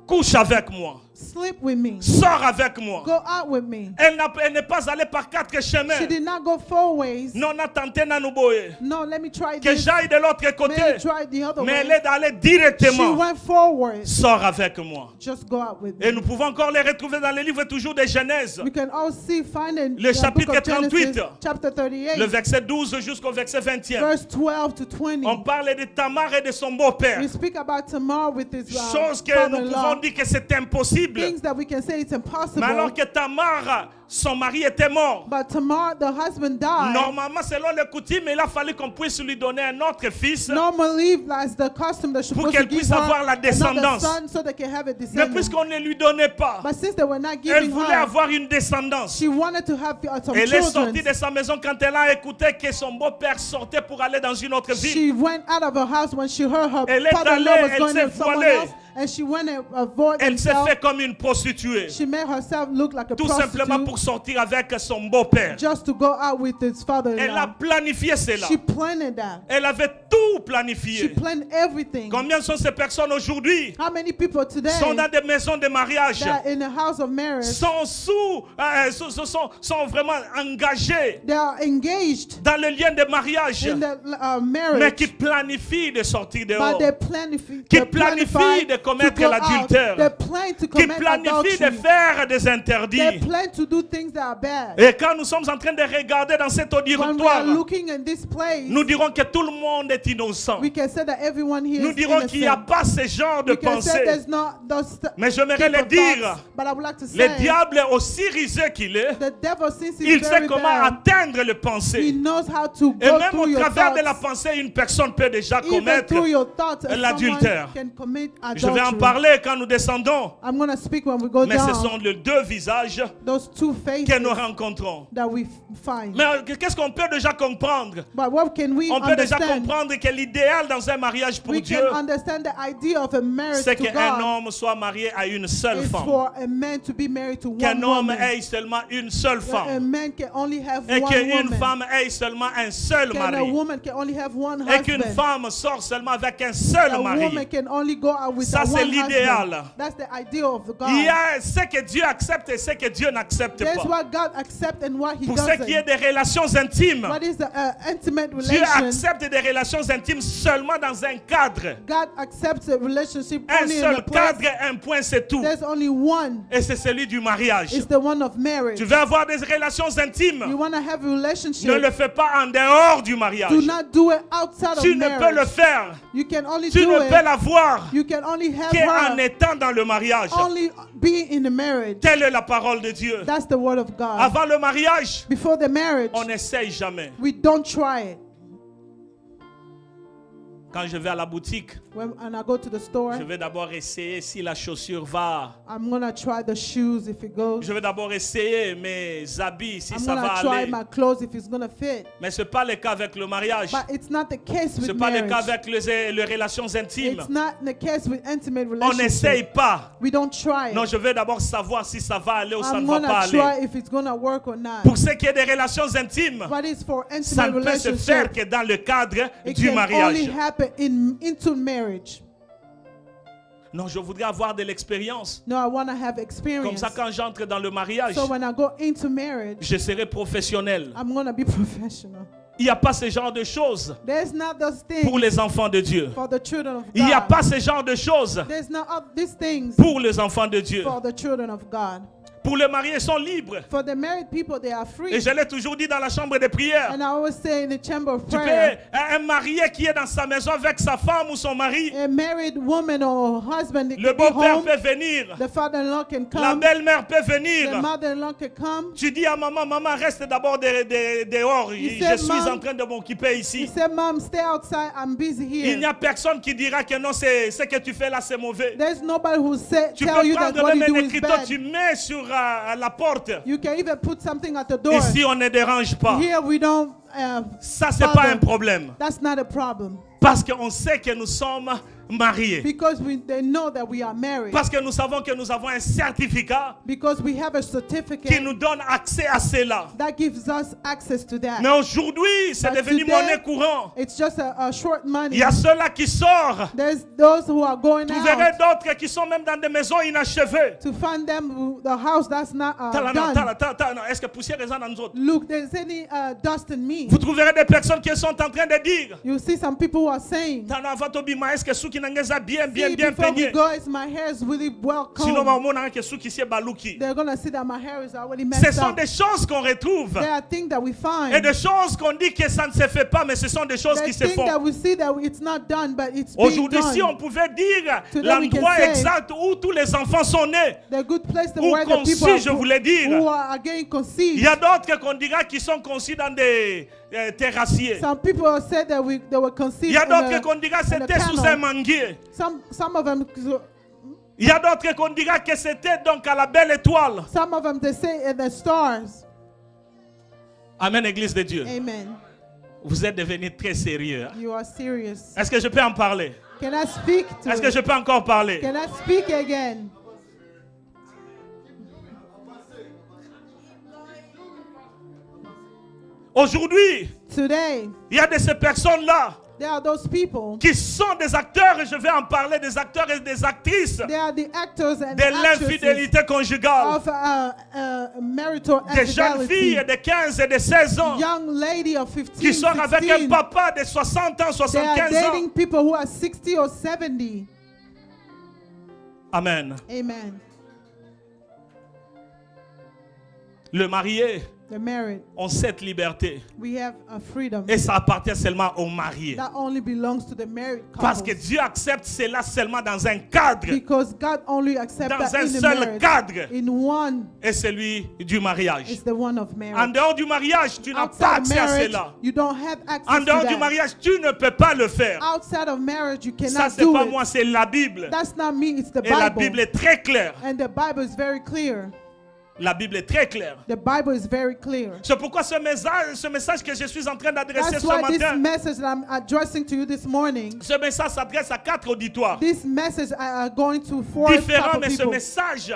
couche avec moi, sleep with me, sors avec moi. go out with me. Elle n'est pas allée par 4 chemins. She did not go 4 ways. Non, on a tenté Nanouboé. No, let me try Que this. j'aille de l'autre Let côté. me try the other Mais way. elle est allée She directement. went forward. Sors avec moi. Just go out with Et me. nous pouvons encore les retrouver dans les livres toujours de Genèse. We can all find in Le the chapitre book of Genesis, 38, chapter 38, Le verset 12 jusqu'au verset 20e. verse 12 to 20. On parle de Tamar et de son beau-père. We speak about Tamar with his Chose que nous pouvons father-in-law. dire que c'est impossible. Things that we can say it's impossible. Mais alors que Tamar son mari était mort. But Tamar, the husband, died. Normalement, selon les coutumes, il a fallu qu'on puisse lui donner un autre fils Normally, as the custom, they're pour supposed to qu'elle give puisse her avoir la another descendance. son so they can have a Mais descendant. puisqu'on ne lui donnait pas, But since they were not elle giving voulait her, avoir une descendance. she wanted to have some Elle est children. sortie de sa maison quand elle a écouté que son beau-père sortait pour aller dans une autre ville. She went out of her house when she heard her Elle est father-in-law allée, was elle going s'est to someone voilée. else, and she went and avoided Elle s'est herself. fait comme une prostituée. She made herself look like a Tout simplement prostitute pour sortir avec son beau-père. just to go out with his Elle a father-in-law. planifié cela. She planned that. Elle avait tout She planifié. planned everything. Combien sont ces personnes aujourd'hui? How many people today Sont dans des maisons de mariage. that in the house of marriage, Sont vraiment engagés they are engaged dans le lien de mariage. in the Mais qui marriage, planifient de sortir but dehors. they planify Qui they planifie de to commettre go out. l'adultère. They plan to Qui commit planifient de adultery. faire des They interdits. plan to do things that are bad. Et quand nous sommes en train de regarder dans cet When we are auditoire, looking in this place, nous dirons que tout le monde est innocent. we can say that everyone here Nous is dirons qu'il n'y a innocent. pas ce genre de We can say pensée. there's not those Mais j'aimerais type le of dire, thoughts, but I would like to le say diable est aussi rusé qu'il est. the devil, since Il he's sait very comment bad, atteindre le he pensée. knows how to Et go même through au your travers de la thoughts. pensée, une personne peut déjà Even commettre. through your thoughts, l'adultère. someone can commit Je vais en adultery. parler quand nous descendons. I'm going to speak when we go Mais ce down. sont les deux visages Those two que nous faces rencontrons. that we find. Mais qu'est-ce qu'on peut déjà comprendre? But what can we On peut déjà understand? comprendre que l'idéal dans un mariage pour We Dieu, can understand the idea of a marriage c'est to qu'un God homme soit marié à une seule is femme. for a man to be married to Qu'un one homme woman. ait seulement une seule A femme. man can only have Et one qu'une woman. femme ait seulement un seul Can a mari. woman can only have one Et qu'une husband. femme sorte seulement avec un seul A woman mari. can only go out with Ça, a c'est one l'idéal. husband. That's the idea of the God. Il y a ce que Dieu accepte et ce que Dieu n'accepte That's pas. what God accepts and what He Pour ce qui est doesn't. des relations intimes, What is the intimate Dieu relation? accepte des relations intimes seulement dans un cadre. God accepts a relationship Un only in seul a place. cadre, un point, c'est tout. There's only one. Et c'est celui du mariage. It's the one of marriage. Tu veux avoir des relations You intimes, want to have a ne relationship. le fais pas en dehors du mariage. Do not do it outside of Tu ne peux le marriage. faire. You can only Tu do ne peux it. l'avoir You can only have qu'en her étant dans le mariage. only be in the marriage. Telle est la parole de Dieu. That's the word of God. Avant le mariage, Before the marriage, on n'essaye jamais. we don't try it. Quand je vais à la boutique, And I go to the store, je vais d'abord essayer si la chaussure va. I'm going to try the shoes if it goes. Je vais d'abord essayer mes habits si I'm ça going va to try aller. my clothes if it's going to fit. Mais ce n'est pas le cas avec le mariage. But it's not the case Ce with n'est pas le cas marriage. avec les relations intimes. It's not the case with intimate On n'essaye relationships. pas. We don't try Non, it. je veux d'abord savoir si ça va aller ou ça I'm ne va going pas to try aller. if it's going to work or not. Pour ce qui est des relations intimes, What is for ça intimate ne peut se faire relationship? que dans le cadre It du can only mariage. happen into marriage. Non, je voudrais avoir de l'expérience. No, I want to have Comme experience. ça, quand j'entre dans le mariage, So when I go into marriage, je serai professionnel. I'm going to be professional. Il n'y a pas ce genre de choses There's not those pour things les enfants de Dieu. for the children of Il n'y a God. pas ce genre de choses There's not these things pour les enfants de Dieu. for the children of God. Pour les mariés, ils sont libres. For the married people, they are free. Et je l'ai toujours dit dans la chambre de prière. And I always say in the chamber of Tu peux, prayer, un marié qui est dans sa maison avec sa femme ou son mari, a married woman or husband, they le can be beau-père home. peut venir, The father-in-law can la come. belle-mère peut The venir. mother-in-law can come. Tu dis à maman, maman reste d'abord dehors. He Je said, suis "Mom," en train de m'occuper He ici. said, Mom, stay outside. I'm busy Il n'y here. a personne qui dira que non, ce que tu fais là, c'est mauvais. There's nobody who say, Tu tell peux you that prendre what you même do un is écriteau, bad. tu mets sur la porte. You can even put something at the door. Ici, on ne dérange pas. Here we don't. Ça, c'est pas bother. un problème. That's not a problem. Parce qu'on sait que nous sommes mariés. Because they know that we are married. Parce que nous savons que nous avons un certificat Because we have a qui certificate nous donne accès à cela. that gives us access to that. Mais aujourd'hui, c'est But devenu today, monnaie courante. It's just a short Il money. y a ceux-là qui sortent. There's those who are going Vous verrez out d'autres qui sont même dans des maisons inachevées. to find them the house that's not done. Non, est-ce que poussière est dans nous autres? Look, there's any dust in me. Vous trouverez des personnes qui sont en train de dire, You see some people who are saying, est-ce que ceux qui suki na nga eza bien See, bien before we peigné. go, is my hair is really well Sinon combed. baomona ke suki si baluki. They're gonna see that my hair is already Ce messed sont up. des choses qu'on retrouve. There are things that we Et find. des choses qu'on dit que ça ne se fait pas, mais ce sont des choses qui There's se things font. that we see that it's not done, but it's being Aujourd'hui, si on done. pouvait dire Today we can l'endroit say exact où tous les enfants sont nés, The good place ou where the people conçus, je voulais dire. who are getting Il conceived. y a d'autres qu'on dira qui sont conçus dans des terrassiers. Some people said that they were conceived Il y a in d'autres a, qu'on dira in a c'était sous un canal. manguier. Some of them, Il y a d'autres qu'on dira que c'était donc à la belle étoile. some of them they say in the stars. Amen, Église de Dieu. Amen. Vous êtes devenus très sérieux. Hein? You are serious. Est-ce que je peux en parler? Can I speak to Est-ce que je it? peux encore parler? Can I speak again? Aujourd'hui, Today, il y a de ces personnes-là there are those people. qui sont des acteurs, et je vais en parler, des acteurs et des actrices They are the actors and de actresses l'infidélité conjugale. of marital Des jeunes filles infidelity. de 15 et de 16 ans Young lady of 15, qui sont avec un 16. papa de 60 ans, They are 75 dating ans. people who are 60 or 70. Amen. Amen. Le marié The married, ont cette liberté. we have a freedom Et ça appartient seulement aux mariés. that only belongs to the married Parce que couples. Dieu accepte cela seulement dans un cadre. Because God only accepts Dans that un in the seul marriage. cadre. In one Et celui du mariage. is the one of En marriage. dehors du mariage, tu n'as pas Outside accès à marriage, cela. you don't have access En to dehors du that. mariage, tu ne peux pas le faire. Outside of marriage, you Ça, cannot c'est do pas it. moi, c'est la Bible. That's not me, it's the Et la Bible. Bible est très claire. And the Bible is very clear. La Bible est très claire. The Bible is very clear. C'est pourquoi ce message que je suis en train d'adresser That's ce why this matin, message that I'm addressing to you this morning, ce message s'adresse à 4 auditoires. this message are going to four type Différents, of mais ce people. message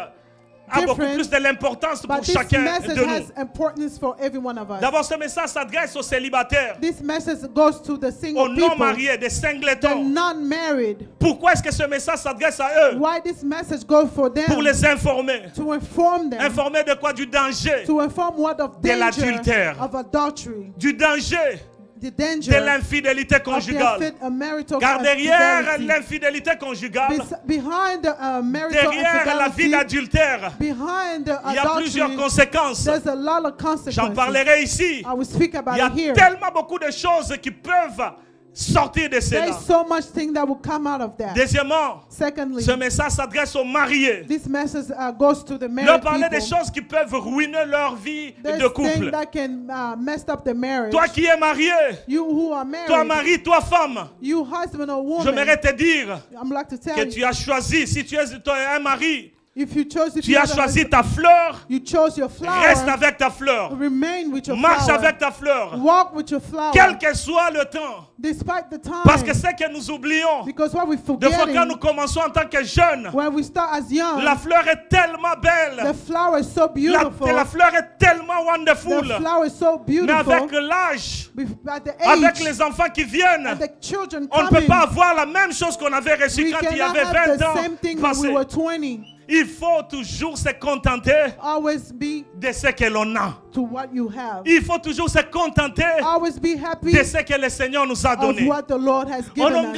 a beaucoup Different, plus de l'importance pour But this chacun message de has nous. importance for every one of us. D'abord, ce message s'adresse aux célibataires, This message goes to the aux single people, non-mariés, des the singletons. non-married. Pourquoi est-ce que ce message s'adresse à eux? Why this message goes for them? Pour les informer. To inform them. Informer de quoi? Du danger. To inform what of De danger l'adultère. of adultery, Du danger the de danger l'infidélité of conjugale. a marital Car derrière infidelity. l'infidélité conjugale, Behind the marital derrière la vie infidelity, d'adultère, behind the il y a plusieurs adultery, conséquences. there's a lot of J'en consequences. parlerai ici. I will speak about Il y a it here. tellement beaucoup de choses qui peuvent sortir de cela. There's so much thing that will come out of that. Deuxièmement, Secondly, ce message s'adresse aux mariés. this message goes to the Leur married parler des people. choses qui peuvent ruiner leur vie There's de things couple. that can mess up the marriage. Toi qui es marié, You who are married, toi mari, toi femme, you husband or woman, j'aimerais te dire I'm like to tell que you, tu as choisi, si tu es un mari, if you chose, if tu you as have a choisi husband, ta fleur, you chose your flower, reste avec ta fleur. remain with your Marche flower, avec ta fleur. walk with your flower, Quel que soit le temps. despite the time. Parce que c'est que nous oublions. Because what we Des fois quand nous forgetting, commençons en tant que jeunes, when we start as young, la fleur est tellement the belle. flower is so beautiful. La fleur est tellement The wonderful. flower is so Mais beautiful. avec l'âge, At the avec age, les enfants qui viennent, and the children on ne peut coming, pas avoir la même chose qu'on avait reçu we quand il y cannot avait have 20 the ans same thing when we passés. were 20. Il faut toujours se contenter Always be de ce que l'on a. to what you have. Il faut toujours se contenter Always be happy de ce que le Seigneur nous a of donné. what the Lord has given us. Oh,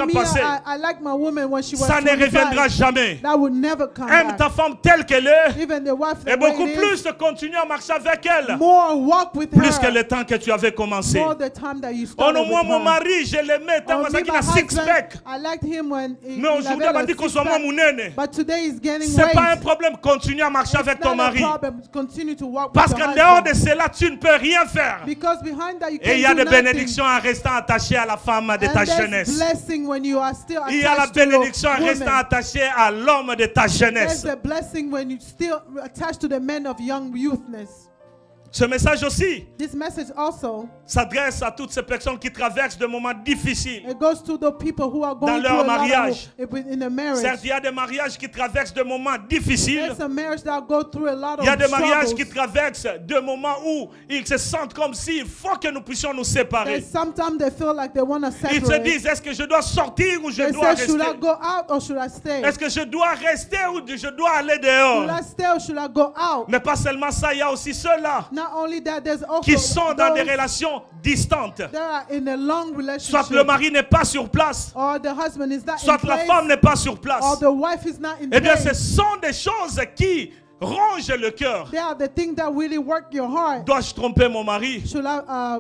me, I like my woman when she was Ça ne reviendra 25. jamais. That would never come Aime back. ta femme telle qu'elle est Even the wife et the way beaucoup it plus is, de continuer à marcher avec elle. more walk with Plus que her. le temps que tu avais commencé. More the time that you Oh started non, moi, with mon her. mari, je l'aimais tant Oh, me, qu'il my a six-pack. husband, I liked him when he Mais aujourd'hui, on avait dit a qu'on soit six-pack. mon nene. But today he's gaining C'est pas un weight. problème, continue à marcher avec It's ton not a mari. problem. Continue to walk Parce with your qu'en dehors de husband. cela, tu ne peux rien faire. Because behind that you Et il y a can't do des nothing. bénédictions en restant attaché à la femme de And ta there's jeunesse. blessing when you are still Il y a la attached to your bénédiction en restant woman. attaché à l'homme de ta jeunesse. There's a blessing when you still attached to the men of young youthness. Ce message aussi This message also, s'adresse à toutes ces personnes qui traversent des moments difficiles. it goes to the people who are going Dans through leur a lot mariage. in a marriage. Certes, il y a des mariages qui traversent des moments difficiles. There's a marriage that go through a lot Il y a of des mariages struggles. qui traversent des moments où ils se sentent comme s'il faut que nous puissions nous séparer. There's sometimes they feel like they want to Ils se separate. disent, est-ce que je dois sortir ou je They dois say, should I rester? go out or should I stay? Est-ce que je dois rester ou je dois aller Should dehors? I stay or should I go out? Mais pas seulement ça, il y a aussi cela. Not not only that, there's also qui sont dans des those relations distantes. that are in a long Soit relationship, le mari n'est pas sur place, or the husband is not soit in la place, femme n'est pas sur place. or the wife is not in Eh bien, ce place. sont des choses qui rongent le cœur. They are the things that really work your heart. Dois-je tromper mon mari? Should I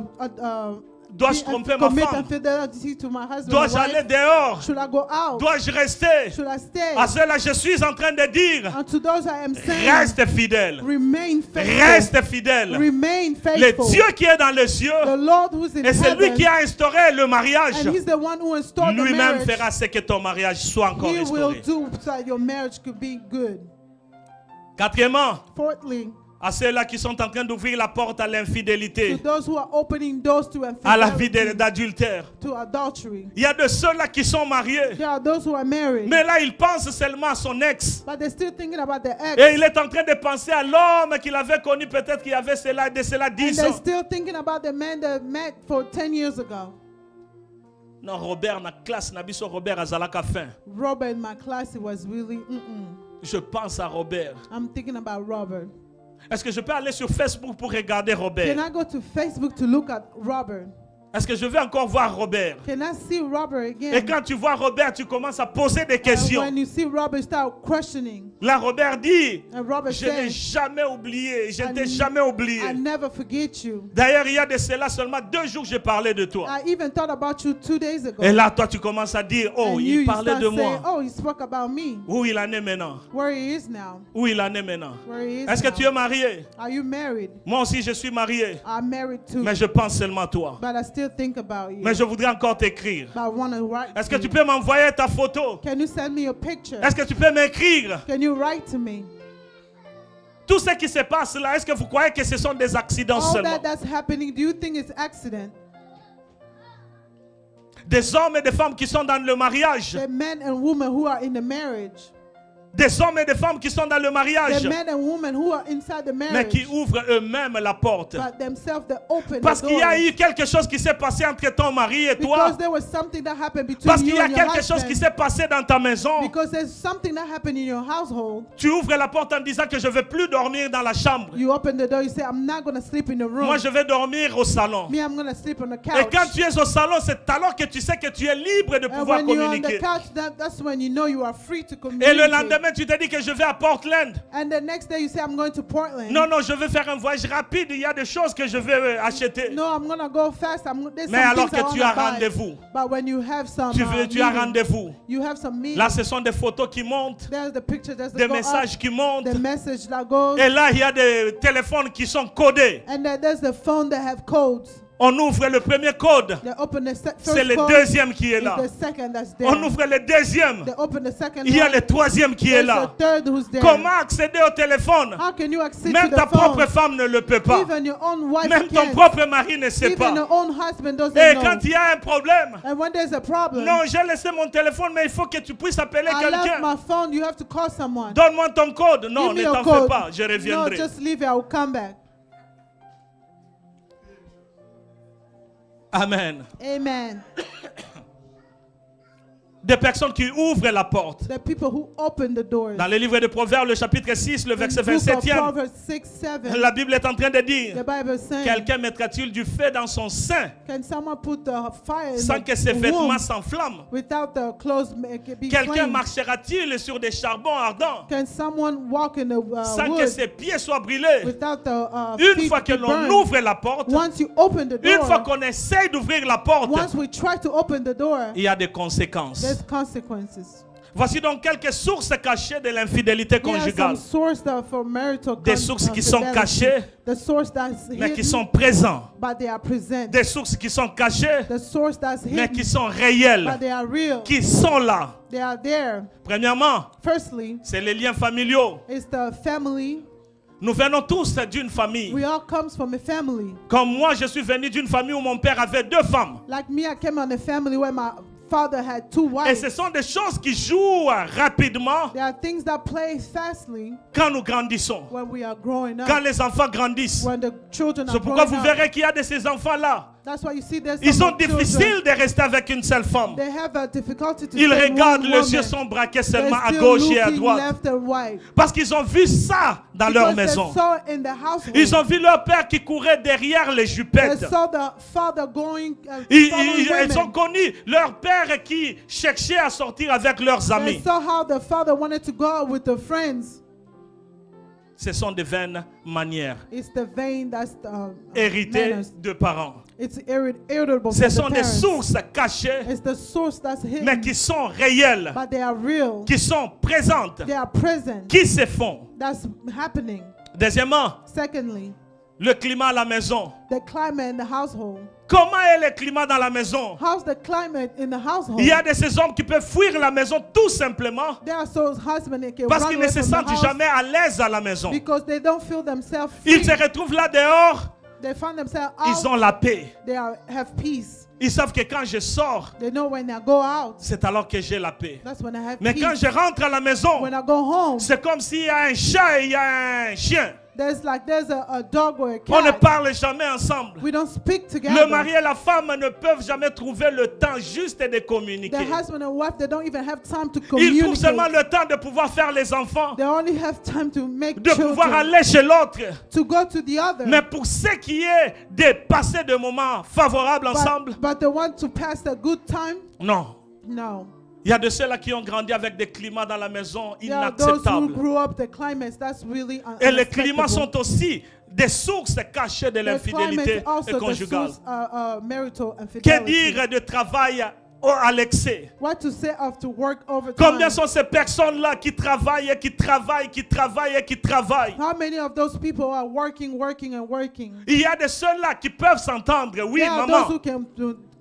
Dois-je tromper ma commit femme? infidelity to my husband? or Dois-je wife? aller dehors? Should I go out? Dois-je rester? Should I stay? À cela, je suis en train de dire, And to those I am saying, reste fidèle. remain faithful. Reste fidèle. Remain Le faithful. Dieu qui est dans les cieux, The Lord who's in et c'est lui heaven, qui a instauré le mariage, and He's the one who installed the lui-même marriage. fera ce que ton mariage soit encore He will restauré. do so that your marriage could be good. Quatrièmement, Fourthly, à ceux-là qui sont en train d'ouvrir la porte à to l'infidélité, those who are opening doors to à la vie infidelity, d'adultère. to adultery. Il y a de ceux-là qui sont mariés, There are those who are married, mais là, ils pensent seulement à son ex. but they're still thinking about their ex. Et il est en train de penser à l'homme qu'il avait connu peut-être qu'il y avait cela, de cela And 10 they're ans. still thinking about the man they met for 10 years ago. Non, Robert, na classe, na biso Robert azalaka fin. Robert in my class, it was really, Je pense à Robert. I'm thinking about Robert. Est-ce que je peux aller sur Facebook pour regarder Can Robert? I go to Facebook to look at Robert? Est-ce que je vais encore voir Robert? Can I see Robert Et again? quand tu vois Robert, tu commences à poser des And questions. when you see Robert, start questioning. Là, Robert dit, And Robert je n'ai says, jamais oublié, je ne t'ai I- jamais oublié. I never forget you. D'ailleurs, il y a de cela seulement 2 jours, j'ai parlé de toi. I even thought about you 2 days ago. Et là, toi, tu commences à dire, oh, And il you parlait start de saying, moi. oh, he spoke about me. Où il en est maintenant? Where he is now. Où il en est maintenant? Where he is Est-ce que now. tu es marié? Are you married? Moi aussi, je suis marié. I'm married too. Mais je pense seulement à toi. But I still think about you. Mais je voudrais encore t'écrire. But I want to write Est-ce to que tu you. peux m'envoyer ta photo? Can you send me a picture? Est-ce que tu peux m'écrire? Can you write to me? Tout ce qui se passe là, est-ce que vous croyez que ce sont des accidents All seulement? that's happening, do you think it's accident? Des hommes et des femmes qui sont dans le mariage. The men and women who are in the marriage. Des hommes et des femmes qui sont dans le mariage. The men and women who are inside the Mais marriage. qui ouvrent eux-mêmes la porte. But themselves, they open Parce the qu'il y a door. eu quelque chose qui s'est passé entre ton mari et toi. Because there was something that happened between Parce qu'il you y a and your quelque chose husband. qui s'est passé dans ta maison. Because there's something that happened in your household. Tu ouvres la porte en disant que je ne vais plus dormir dans la chambre. You open the door, you say, I'm not going to sleep in the room. Moi, je vais dormir au salon. Me, I'm going to sleep on the Et couch. quand tu es au salon, c'est alors que tu sais que tu es libre de And pouvoir when you're on the communiquer. couch, that's when you know you are free to Et communicate. le lendemain, tu te dis que je vais à Portland. And the next day you say, I'm going to Portland. Non, non, je veux faire un voyage rapide. Il y a des choses que je vais acheter. No, I'm going to go fast. There's Mais some alors things I que tu wanna as buy. rendez-vous, But when you have some tu as meeting, rendez-vous. you have some meeting. Là, ce sont des photos qui montent, There's the picture, there's the des go messages up, qui montent. the message that goes. Et là, il y a des téléphones qui sont codés. And then there's the phone that have codes. On ouvre le premier code. They open the first C'est le code. deuxième qui est là. It's the second that's there. On ouvre le deuxième. They open the second Il y a one. le troisième qui est There's là. the third who's there. Comment accéder au téléphone? How can you access Même to ta the phone? propre femme ne le peut pas. Even your own wife Même ton can't. propre mari ne sait Even pas. your own husband doesn't Et know. quand il y a un problème, And when there's a problem, non, j'ai laissé mon téléphone, mais il faut que tu puisses appeler I left quelqu'un. my phone. You have to call someone. Donne-moi ton code. Non, Give ne me your t'en fais code. pas, je No, reviendrai. just leave it. I will come back. Amen. Amen. Des personnes qui ouvrent la porte. The people who open the doors. Dans le livre de Proverbes, le chapitre 6, le In verset the book of 27e, Proverbs 6, 7, la Bible est en train de dire, the Bible is saying, quelqu'un mettra-t-il du feu dans son sein can someone put the fire in sans que ses the vêtements womb s'enflamment? without the clothes be Quelqu'un flamed? marchera-t-il sur des charbons ardents Can someone walk in the sans que wood ses pieds soient brûlés? without the Une feet fois que be l'on burned? ouvre la porte, Once you open the une fois door, qu'on essaye d'ouvrir la porte, once we try to open the door, il y a des conséquences. there's consequences. Voici donc quelques sources cachées de l'infidélité There are some conjugale. sources that for marital Des sources qui sont infidelity. cachées, The source that's mais qui hidden, sont présents. but they are present. Des sources qui sont cachées, The source that's mais hidden, qui sont réelles, but they are real. qui sont là. They are there. Premièrement, Firstly, c'est les liens familiaux. it's the family. Nous venons tous d'une famille. We all comes from a family. Comme moi, je suis venu d'une famille où mon père avait 2 femmes. Like me, I came on a family where my father had 2 Et wives. ce sont des choses qui jouent rapidement There are things that play fastly quand nous grandissons, when we are growing up. quand les enfants grandissent. When the children are C'est pourquoi growing vous up. verrez qu'il y a de ces enfants-là. That's why you see there's Ils some sont difficiles de rester avec une seule femme. They have a difficulty to Ils stay regardent, one les woman. yeux sont braqués They're seulement à still gauche et à looking droite. left and right. Parce qu'ils ont vu ça dans leur Because they maison. saw in the household. Ils ont vu leur père qui courait derrière les They jupettes. saw the father going. Ils ont connu leur père qui cherchait à sortir avec leurs They amis. saw how the father wanted to go out with the friends. Ce sont des vaines manières It's the vein that's héritées manners. de parents. It's irritable Ce from sont the des parents. sources cachées, It's the source that's hidden, mais qui sont réelles, but they are real. qui sont présentes, They are present. qui se font. That's happening. Deuxièmement, Secondly, le climat à la maison. the climate in the household. Comment est le climat dans la maison? How's the climate in the household? Il y a de ces hommes qui peuvent fuir la maison tout simplement There are those husbands that can parce run qu'ils away ne se from the sentent house jamais à l'aise à la maison. because they don't feel themselves Ils free. se retrouvent là dehors, They find themselves ils out. ont la paix. Have peace. Ils savent que quand je sors, They know when I go out, c'est alors que j'ai la paix. that's when I have Mais peace. quand je rentre à la maison, When I go home, c'est comme s'il y a un chat et il y a un chien. there's a dog or a On ne cat. parle jamais ensemble. We don't speak Le together. mari et la femme ne peuvent jamais trouver le temps juste de The communiquer. husband and wife, they don't even have time to Ils trouvent seulement communicate. le temps de pouvoir faire les enfants, They only have time to make de pouvoir children, aller chez l'autre. to go to the other. Mais pour ce qui est de passer des moments favorables ensemble, But they want to pass a good time? non. No. Il y a de ceux-là qui ont grandi avec des climats dans la maison There are those who inacceptables. grew up the climates that's really Et les climats unacceptable. sont aussi des sources cachées de The l'infidélité climate also the conjugale. source, marital Que infidelity. dire de travail à l'excès? What to say of to work overtime? Combien sont ces personnes-là qui travaillent et qui travaillent, qui travaillent et qui travaillent? How many of those people are working and working? Il y a de ceux-là qui peuvent s'entendre. Oui, There are those maman, who can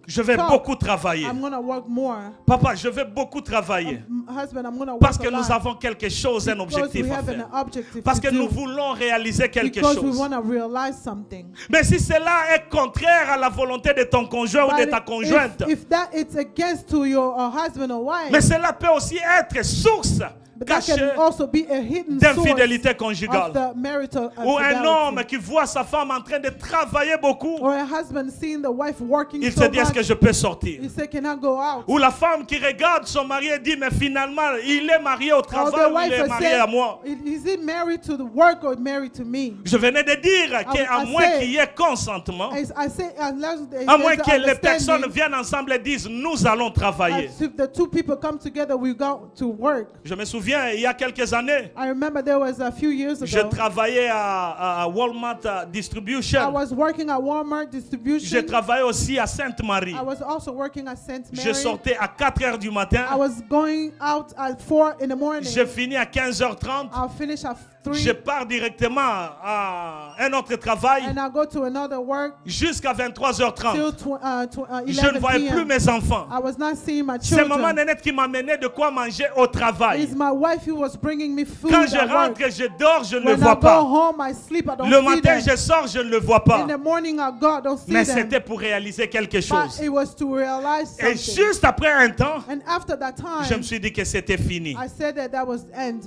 je vais talk. beaucoup travailler. I'm gonna work more. Papa, je vais beaucoup travailler. Husband, I'm gonna work Parce a que nous lot. avons quelque chose, un Because objectif we à have faire. an objective Parce to que nous do. voulons réaliser quelque Because we chose. want to realize something. Mais si cela est contraire à la volonté de ton conjoint ou de But ta conjointe, if that it's against to your husband or wife, mais cela peut aussi être source but that cachée can also be a hidden source d'infidélité of conjugale. the marital Ou un infidelity. homme qui voit sa femme en train de travailler beaucoup, Or a husband seeing the wife working il so se dit, est-ce que much, je peux sortir? he say, can I go out? Ou la femme qui regarde son mari et dit, mais finalement, il est marié au Or travail the ou il wife est has marié said, à moi. is he married to the work or married to me? Je venais de dire qu'à I moins say- qu'il y ait consentement, I say, unless à moins there's que les personnes understanding, viennent ensemble et disent, nous allons travailler. as if the two people come together, we go to work. Je me souviens, il y a quelques années, I remember there was a few years je ago, travaillais à Walmart I Distribution. was working at Walmart Je Distribution. travaillais aussi à Sainte-Marie. I was also working at St. Je Mary. sortais à 4 heures du matin. I was going out at 4 in the morning. Je finis à 15h30. I'll finish at 3 Je pars directement à un autre travail and I'll go to another work jusqu'à till 23h30. 11 Je ne voyais plus p.m. mes enfants. I was not seeing my C'est maman children. Nénette qui m'amenait de quoi manger au travail. It's my wife who was bringing me food Quand je at work. rentre, je dors, je ne le When I vois go pas. home, I sleep. I don't Le see matin, them. je sors, je ne le vois pas. In the morning, I go. I don't see Mais them. c'était pour réaliser quelque But chose. it was to realize Et something. juste après un temps, And after that je me time, suis dit que c'était fini. I said that was the end.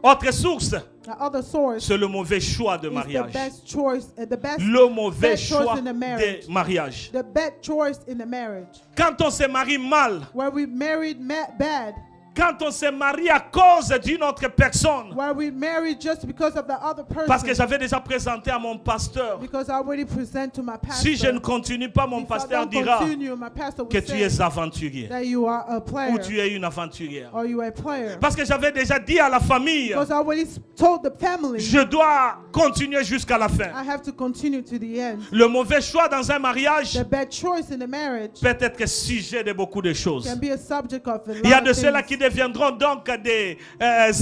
Autre source, The other source c'est le mauvais choix de is the mariage. best choice, the best, Le mauvais bad choice choix in the marriage. de mariage. the bad choice in the marriage. Quand on se marie mal, Where we married bad, quand on se marie à cause d'une autre personne, where we married just because of the other person. parce que j'avais déjà présenté à mon pasteur, Because I already present to my pastor. si je ne continue pas, mon If I pasteur don't dira continue, my pastor que will tu say es aventurier that you are a ou player tu es une aventurière. or you are a player. Parce que j'avais déjà dit à la famille, Because I already told the family je dois continuer jusqu'à la fin. I have to continue to the end. Le mauvais choix dans un mariage The bad choice in the marriage peut être sujet de beaucoup de choses. can be a subject of a lot Il y a of de ceux-là things. qui deviendront donc des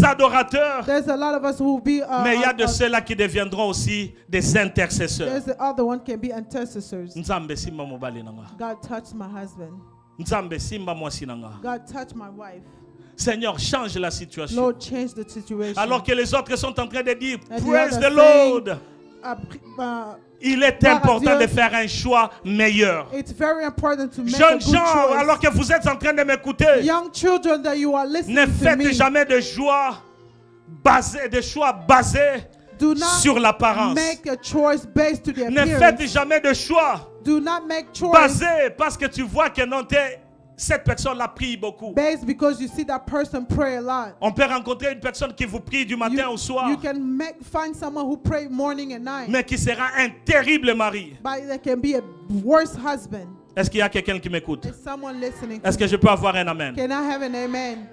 adorateurs, There's a lot of us who will be mais il y a de ceux-là qui deviendront aussi des intercesseurs. there's the other one can be intercessors. Nzambe simba mobali nanga. God touched my husband. Nzambe simba mwasi nanga. God touched my wife. Seigneur, change la situation. Lord, change the situation. Alors que les autres sont en train de dire, And the praise others the Lord. Il est Gloire à important Dieu. de faire un choix meilleur. It's very important to make a Jeunes good gens, choice. alors que vous êtes en train de m'écouter, Young children that you are listening ne to faites me, jamais de choix basés Do not sur l'apparence. make a choice based to the Ne appearance. faites jamais de choix Do not make choice basé parce que tu vois que non, cette personne-là prie beaucoup. based because you see that person pray a lot. On peut rencontrer une personne qui vous prie du matin au soir, You can find someone who pray morning and night, mais qui sera un terrible mari. but they can be a worse husband. Est-ce qu'il y a quelqu'un qui m'écoute? Is someone listening to Est-ce que me? je peux avoir un amen? Can I have an amen?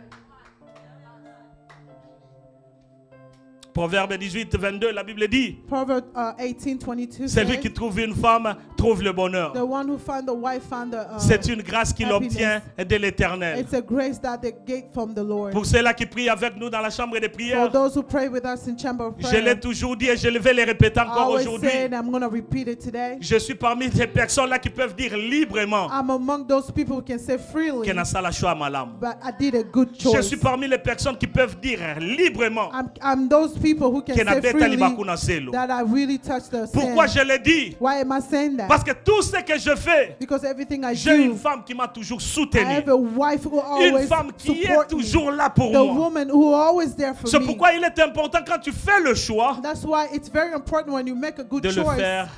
Proverbe 18, 22, la Bible dit, Proverbs 18:22 celui says, qui trouve une femme trouve le bonheur. the one who found the wife found the C'est une grâce qu'il happiness. obtient de l'Éternel. It's a grace that they get from the Lord. Pour ceux-là qui prient avec nous dans la chambre de For prière, those who pray with us in chamber of je prayer, l'ai toujours dit et je vais le répéter I encore always aujourd'hui. say, and I'm going to repeat it today, Je suis parmi ces personnes-là qui peuvent dire librement I'm among those people who can say freely, que n'a la choix malam. but I did a good Je choice. suis parmi les personnes qui peuvent dire librement I'm those people who can que say n'avait freely talibakuna zelo. that I really touched the Pourquoi sin. je le dis? Why am I saying that? Parce que tout ce que je fais, Because everything I j'ai une do, femme qui m'a toujours I soutenu. have a wife who Une always femme qui est support me. toujours là pour The moi. woman who always there for C'est me. pourquoi il est important quand tu fais le choix That's why it's very important when you make a good de le choice faire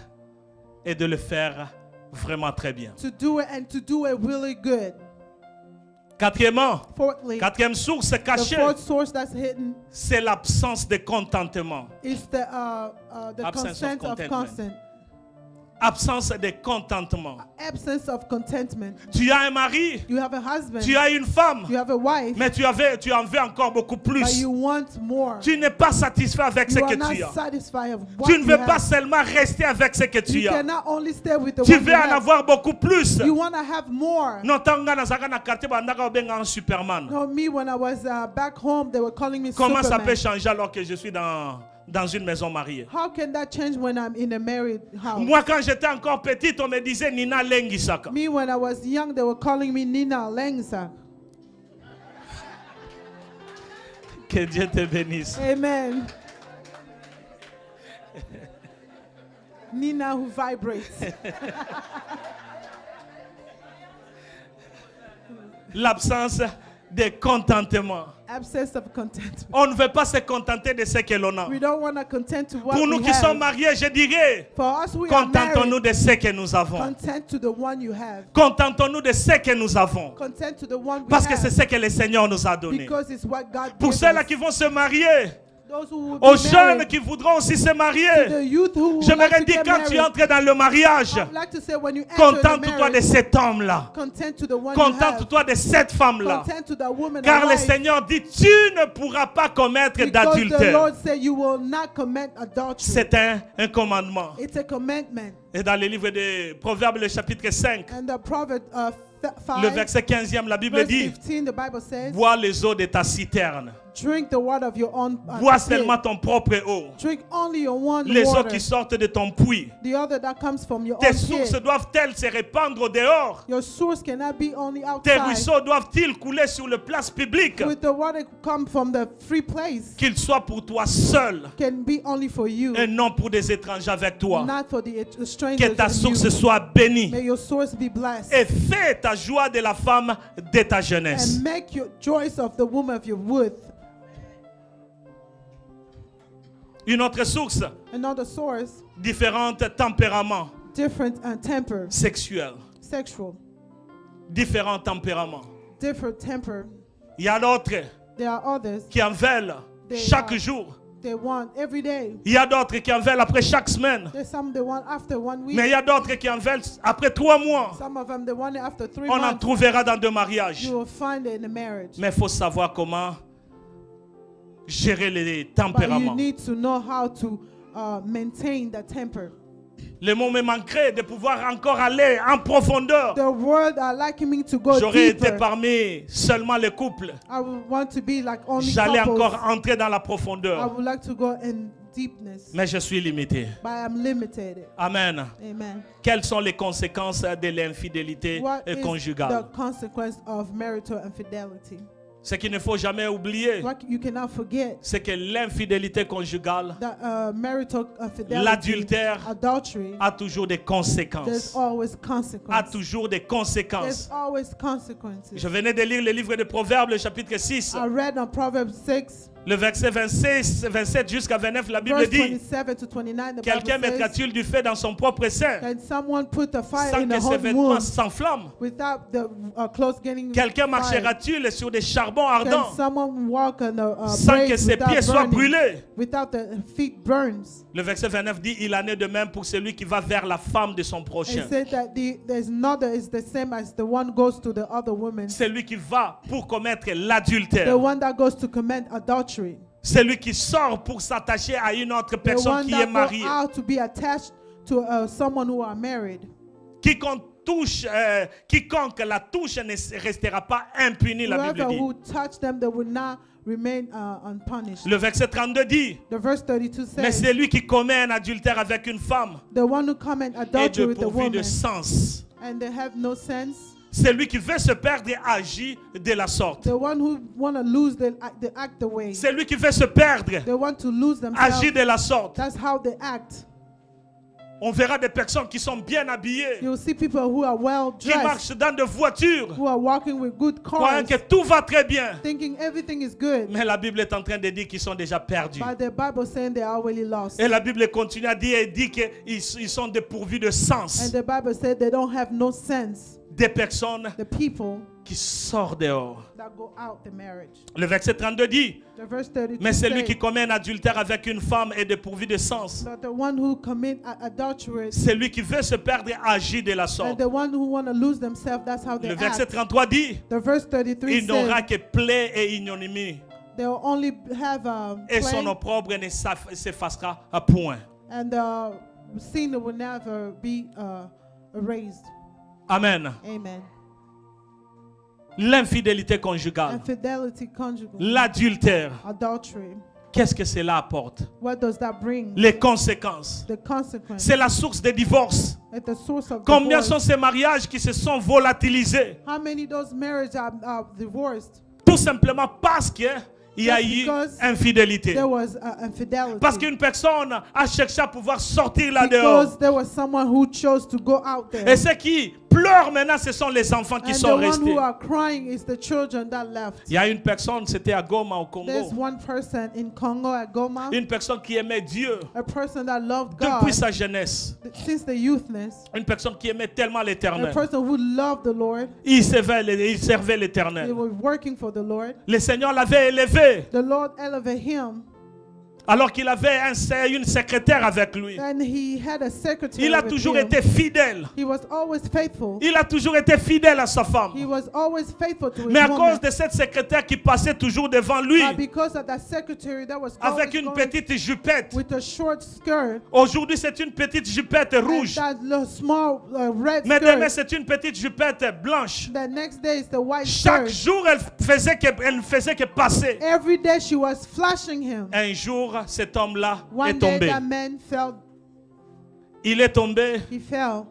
et de le faire vraiment très bien. to do it and to do it really good. Quatrièmement, Fourthly, quatrième source the cachée, fourth source that's hidden c'est l'absence de contentement. is the Absence of consent of contentment. consent. Absence de contentement. Absence of contentment. Tu as un mari, You have a husband, tu as une femme, you have a wife, mais tu en veux encore beaucoup but plus. you want more. Tu n'es pas satisfait avec ce You que are not tu as. satisfied of what Tu ne you veux pas have. seulement rester avec ce que tu You as. cannot only stay with the Tu one veux you en have. avoir beaucoup plus. You want to have more. Non, tanga na zaka na quartier bandaka obenga un Superman. No, me when I was back home, they were calling me Comment ça peut Superman. changer alors que je suis dans une maison mariée? How can that change when I'm in a married house? Moi, quand j'étais encore petite, on me disait Nina Lengisaka. Me when I was young, they were calling me Nina Lengsa. Que Dieu te bénisse. Amen. Nina who vibrates. L'absence de contentement. Absence of contentment. On ne veut pas se contenter de ce que l'on a. We don't want to content to what Pour nous we qui sommes have. mariés, je dirais, For us who are contentons-nous married, de ce que nous avons. content to the one you have. Contentons-nous de ce que nous avons. Content to the one we Parce que c'est have. ce que le Seigneur nous a donné. Because it's what God Pour gave ceux-là us. qui vont se marier, Those who will aux be jeunes married, qui voudront aussi se to marier, the youth who would j'aimerais like to dire get quand tu married, entres dans le mariage, I would like to say when you enter the contente-toi de marriage, cet homme-là. content to the one you have. Contente-toi de cette femme-là. Content to the woman Car le alive. Seigneur dit, tu ne pourras pas commettre Because the d'adultère. Lord said you will not commit adultery. C'est un commandement. It's a commandment. Et dans le livre de Proverbes, le chapitre 5, And the Proverbs 5, le verset 15e, la Bible verse dit, 15, the Bible says, bois les eaux de ta citerne. drink the water of your own Bois pit. seulement ton propre eau. Drink only your one Les eaux water. qui sortent de ton puits. The other that comes from your Tes own sources pit. doivent-elles se répandre dehors? Your source cannot be only Tes outside. ruisseaux doivent-ils couler sur le place publique? With the water come from the free place. Qu'ils soient pour toi seul Can be only for you. et non pour des étrangers avec toi. Not for the strangers. Que ta in source you. soit bénie. May your source be blessed. Et fais ta joie de la femme de ta jeunesse. And make your choice of the woman of your youth. Une autre source, Another source, différents tempéraments different temper, sexuels. sexual, Différents tempéraments. different temper. Il y a d'autres There are others qui en veulent chaque jour. they want every day. Il y a d'autres qui en veulent après chaque semaine. There's some they want after 1 week. Mais il y a d'autres qui en veulent après 3 mois. Some of them they want it after 3 On en months. trouvera dans deux mariages. You will find it in a marriage. Mais il faut savoir comment gérer les But you tempéraments. need to know how to maintain the temper. Le mot me manquerait de pouvoir encore aller en profondeur. The world are liking me to go J'aurais été deeper. parmi seulement les couples. I would want to be like only J'allais couples. encore entrer dans la I profondeur. would like to go in deepness. Mais je suis limité. But I'm limited. Amen. Amen. Quelles sont les conséquences de l'infidélité What is conjugale? the consequence of marital infidelity? Ce qu'il ne faut jamais oublier, What you cannot forget c'est que l'infidélité conjugale that marital infidelity, L'adultère adultery, a toujours des there's conséquences. always A consequences. toujours des There's conséquences. always consequences. Je venais de lire le livre de Proverbes, le chapitre 6. I read on Proverbs 6. Le verset 27 jusqu'à 29, la Bible Verse dit, 27 to 29, the quelqu'un Bible says, mettra-t-il du feu dans son propre sein can someone put a fire sans in que the ses hot vêtements wound s'enflamment? without the clothes getting Quelqu'un fire? marchera-t-il sur des charbons Can ardents someone walk on a sans que blaze ses pieds soient without burning, brûlés? without the feet burns? Le verset 29 dit, il en est de même pour celui qui va vers la femme de son prochain. It said that there's another is the same as the one goes to the other woman. Celui qui va pour commettre The l'adultère. one that goes to commit adultery. Celui qui sort pour s'attacher à une autre The personne one qui that est mariée. go out to be attached to someone who are married. Quiconque la touche ne restera pas impuni, la Bible Whoever dit. who touched them, they will not remain unpunished. Le verset 32 dit, The verse 32 mais says, celui qui commet un adultère avec une femme the one who commit est adultery with a dépourvu de woman sens. and they have no sense. Celui qui veut se perdre agit de la sorte. The one who want to lose, they act the way. Celui qui veut se perdre They want to lose themselves. agit de la sorte. That's how they act. On verra des personnes qui sont bien habillées, You'll see people who are well qui dressed, marchent dans des voitures, who are walking with good croyant cars, que tout va très bien. thinking everything is good. Mais la Bible est en train de dire qu'ils sont déjà perdus. But the Bible saying they are already lost. Et la Bible continue à dire, elle dit qu'ils sont dépourvus de And sens. the Bible said they don't have no sense. Des personnes The people qui sortent dehors. that go out the marriage. Le verset 32 dit, The verse 32 mais celui says qui commet un adultère avec une femme est dépourvu de sens. that the one who commit adultery Celui qui veut se perdre agit de la and sorte. the one who want to lose themselves, that's how they Le verset act. 33 dit, The verse 33 il n'aura says que plaie et ignominie, they'll only have et son plague, opprobre ne s'effacera à point. and sin will never be erased. Amen. Amen. L'infidélité conjugale, Infidelity, conjugal, l'adultère, adultery. qu'est-ce que cela apporte? What does that bring? Les conséquences. The consequence. C'est la source des divorces. At the source of Combien divorce. sont ces mariages qui se sont volatilisés? How many of those marriages are divorced? Tout simplement parce qu'il y a Just eu because infidélité. There was infidelity. Parce qu'une personne a cherché à pouvoir sortir là-dehors. Because there was someone who chose to go out there. Et ceux qui pleurent maintenant, ce sont les enfants qui And the sont one restés. who are crying is the children that left. Il y a une personne, c'était à Goma au There's Congo, one person in Congo at Goma, une personne qui aimait Dieu a person that loved depuis God sa jeunesse. since the youthness, Une personne qui aimait tellement a l'Éternel. person who loved the Lord. Il servait They l'Éternel. were working for the Lord. Le Seigneur l'avait élevé The Lord elevated him, alors qu'il avait une secrétaire avec lui. and he had a secretary Il a with toujours him. été fidèle. He was always faithful. Il a toujours été fidèle à sa He femme. was always faithful to his Mais à woman. cause de cette secrétaire qui passait toujours devant lui, But because of that secretary that was avec always une going petite jupette. with a short skirt, Aujourd'hui, c'est une petite jupette and rouge. that little small red Mais demain, skirt. c'est une petite jupette blanche. The next day is the white Chaque skirt. jour, elle ne faisait que passer. Every day she was flashing him. Un jour, cet homme-là est One day tombé. that man fell. Il est tombé. He fell.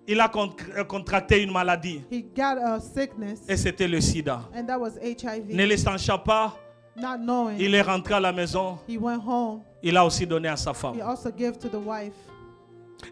Il a contracté une maladie. He got a sickness, Et c'était le sida. and that was HIV. Ne le sachant pas, Not knowing, il est rentré à la maison. he went home. Il a aussi donné à sa He femme. also gave to the wife.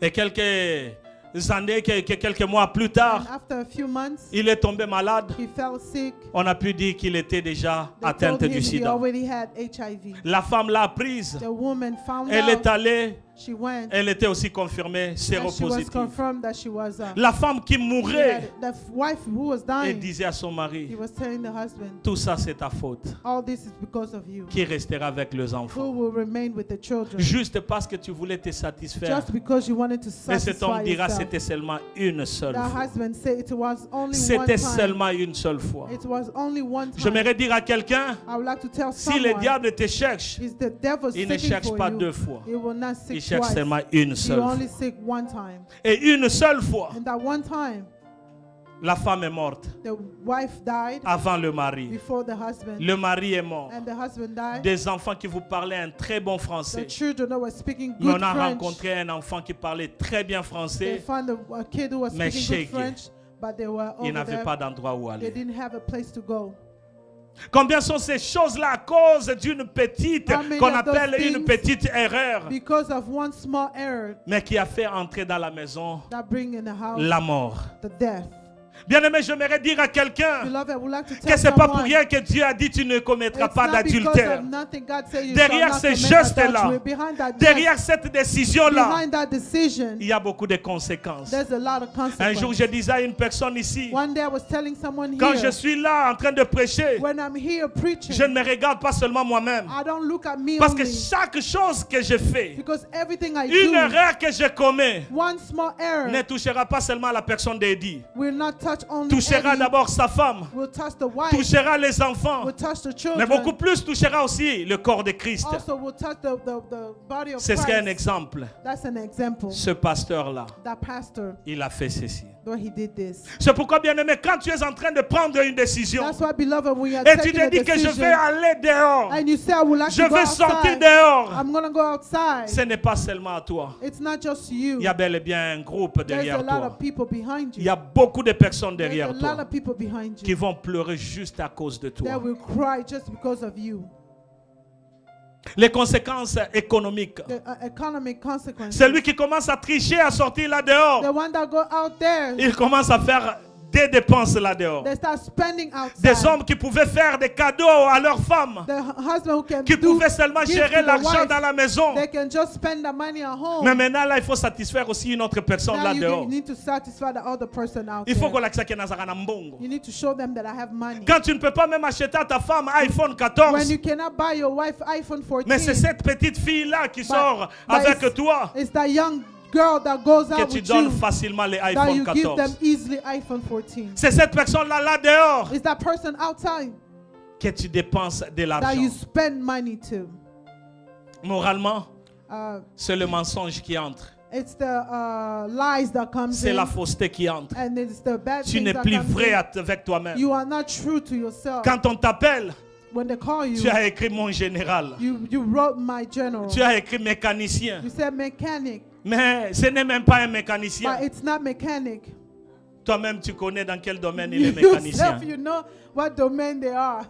Et quelques années, quelques mois plus And tard, after a few months, il est tombé malade. he fell sick. On a pu dire qu'il était déjà They atteinte told du him he sida. already had HIV. La femme l'a prise. The woman found Elle est out. allée. She went. Elle était aussi confirmée And she was séropositive. confirmed that she was La femme qui she mourait had- the wife who was et dying. disait à son He mari, was telling the husband, tout ça c'est ta faute. all this is because of you. Qui restera avec les Who enfants? will remain with the children? Juste parce que tu voulais te satisfaire. Just because you wanted to Mais cet homme satisfy dira, yourself. c'était seulement une seule That fois. husband said it was only one C'était time. seulement une seule fois. It was only one time. J'aimerais dire à quelqu'un, I would like to tell si le someone, diable te cherche, is the devil il ne seeking cherche for pas you. deux fois. He will not Il seek cherche twice. seulement une He seule only fois. seek one time. Et une seule fois, And that one time, la femme est morte the wife died avant le mari. before the husband. Le mari est mort. And the husband died. Des enfants qui vous parlaient un très bon The français. children that were speaking Mais good on a French. rencontré un enfant qui parlait très bien They français. found a kid who was Mais speaking shaky. good French, but they were Il over n'avait there. pas d'endroit où They aller. didn't have a place to go. Combien sont ces choses-là à cause d'une petite, How many qu'on of those appelle une things- petite erreur, Because of one small error mais qui a fait entrer dans la maison that bring in the house la mort. the death. Bien-aimé, j'aimerais dire à quelqu'un Beloved, I would like to que tell ce n'est pas pour someone, rien que Dieu a dit tu ne commettras it's pas not because d'adultère. of nothing God said you Derrière shall ces not commit gestes-là, adultery. Behind that derrière gest, cette décision-là, behind that decision, il y a beaucoup de conséquences. there's a lot of Un jour, consequences. je disais à une personne ici, One day I was telling someone quand je here, suis là en train de prêcher, when I'm here preaching, je ne me regarde pas seulement moi-même. I don't look at me Parce que only, chaque chose que je fais, because everything I une do, erreur que je commets, one small error ne touchera pas seulement la personne d'Eddie. will not touch only Touchera Eddie, d'abord sa femme, will touch the wife, touchera les enfants, will touch the mais children, beaucoup plus touchera aussi le corps de Christ. also will touch the body of Ce serait un Christ. exemple. That's an example. Ce pasteur-là, That pastor, il a fait ceci. though he did this. C'est pourquoi, bien-aimé, quand tu es en train de prendre une décision That's why, beloved, when you're et tu taking te a dis que je vais decision aller dehors, and you say, I would like je to go vais sortir outside, dehors, I'm going to go outside. ce n'est pas seulement à toi. It's not just you. Il y a bel et bien un groupe There's derrière a lot toi. of people behind Il y you. a beaucoup de personnes There's a derrière lot toi of people behind qui you vont pleurer juste à cause de that toi. will cry just because of you. Les conséquences économiques. The economic consequences. Celui qui commence à tricher, à sortir là The dehors, one that go out there, il commence à faire des dépenses là dehors. they start spending outside. Des hommes qui pouvaient faire des cadeaux à leurs femmes, The husband who can qui do, pouvaient seulement give gérer to the l'argent wife, dans la maison. they can just spend the money at home. Mais maintenant, là, il faut satisfaire aussi une autre personne Now là you dehors. need to satisfy the other person out Il faut qu'on there. l'accepte na mbongo. You need to show them that I have money. Quand tu ne peux pas même acheter à ta femme iPhone When 14, you cannot buy your wife iPhone 14, mais c'est cette petite fille-là qui sort avec toi it's that young girl that goes que out tu with donnes you facilement les that iPhone you give them 14. easily iPhone 14. C'est cette personne-là là dehors It's that person outside que tu dépenses de that l'argent. you spend money to. Moralement, Uh, c'est le mensonge qui entre. it's the lies that comes C'est in, la fausseté qui entre. and it's the bad Tu things n'es that plus comes vrai in. avec toi-même. You are not true to yourself. Quand on t'appelle, When they call you, tu as écrit mon général. you wrote my general. Tu as écrit mécanicien. You said mechanic, Mais ce n'est même pas un mécanicien. but it's not mechanic. Toi-même, tu connais dans quel domaine il est Yourself, mécanicien. you know what domain they are.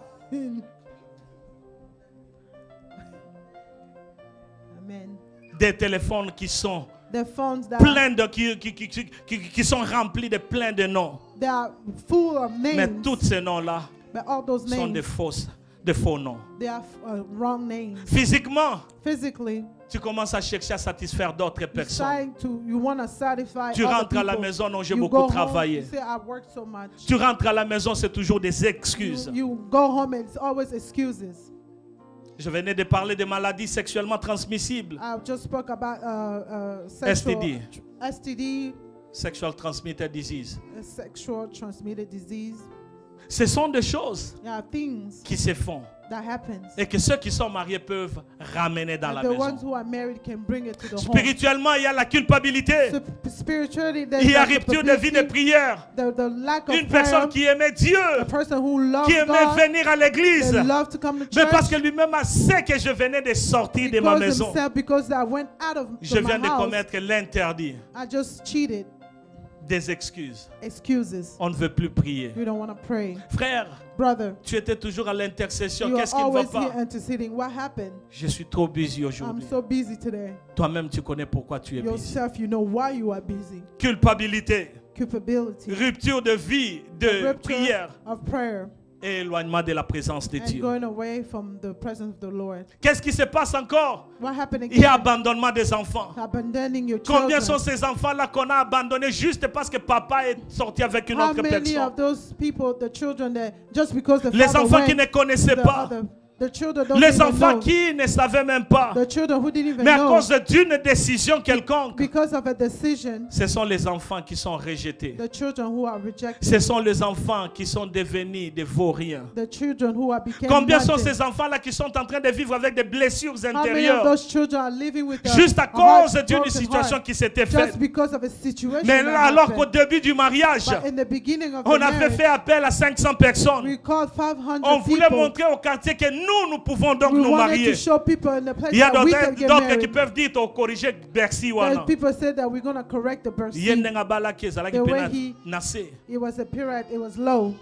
Amen. Des téléphones qui sont The phones that pleins de, qui sont remplis de plein de noms. they are full of names, Mais tous ces noms-là but all those sont names, de faux noms. they are wrong names. Physiquement, Physically, tu commences à chercher à satisfaire d'autres personnes. you want to satisfy Tu other rentres à la people. maison, non, j'ai You beaucoup go home, travaillé. you say, I worked so much. Tu rentres à la maison, c'est toujours des excuses. You go home and it's always excuses. Je venais de parler des maladies sexuellement transmissibles. I just spoke about STD. STD, Sexual Transmitted Disease. sexual transmitted disease. Ce sont des choses There are things qui se font that happens. et que ceux qui sont mariés peuvent ramener dans And la the ones maison. who are married can bring it to the home. Spirituellement, il y a la culpabilité. Spiritually, there's Il y a the rupture de vie de culpability, prière. the lack of Une prayer, personne qui aimait Dieu, a person who loves qui aimait God, venir à l'église, they love to come to mais church parce que lui-même a sait que je venais de sortir de ma because maison. himself, because I went out of Je my viens de house, commettre l'interdit. I just cheated. Des excuses. Excuses. On ne veut plus prier. You don't want to pray. Frère, Brother, tu étais toujours à l'intercession. you are Qu'est-ce qui ne va always here pas? interceding. What happened? Je suis trop busy I'm aujourd'hui. so busy today. Toi-même, tu connais pourquoi tu es busy. Yourself, you know why you are busy. Culpabilité, Culpability. rupture de vie, de Rupture prière of prayer. et éloignement de la présence de And Dieu. going away from the presence of the Lord. Qu'est-ce qui se passe encore? What happened Il y a again? abandonnement des enfants. Abandoning your Combien children. sont ces enfants-là qu'on a abandonnés juste parce que papa est sorti avec une How autre many personne? of those people, the children that just because the Les father enfants qui went, ne connaissaient the pas. other, the children don't Les even enfants know. qui ne savaient même pas. The children who didn't even Mais à know, cause d'une décision quelconque, because of a decision, ce sont les enfants qui sont rejetés. the children who are rejected, Ce sont les enfants qui sont devenus des vauriens. the children who are became Combien sont nothing. ces enfants-là qui sont en train de vivre avec des blessures How many of intérieures those children are living with a juste à heart- cause d'une broken situation heart, qui s'était faite? just because of a situation Mais that là, alors qu'au happened. début du mariage, But in the beginning of on the avait marriage, fait appel à 500 personnes. we called 500 On voulait people. montrer au quartier que nous pouvons donc We nous wanted marier. to show people in the place Il y a that we can get d'autres qui married. peuvent dire au corriger Bercy ou There's non. people said that we're going to correct the birth Il y a seed. un bala qui est là qui The peut way he- nascer. It was a period, it was low.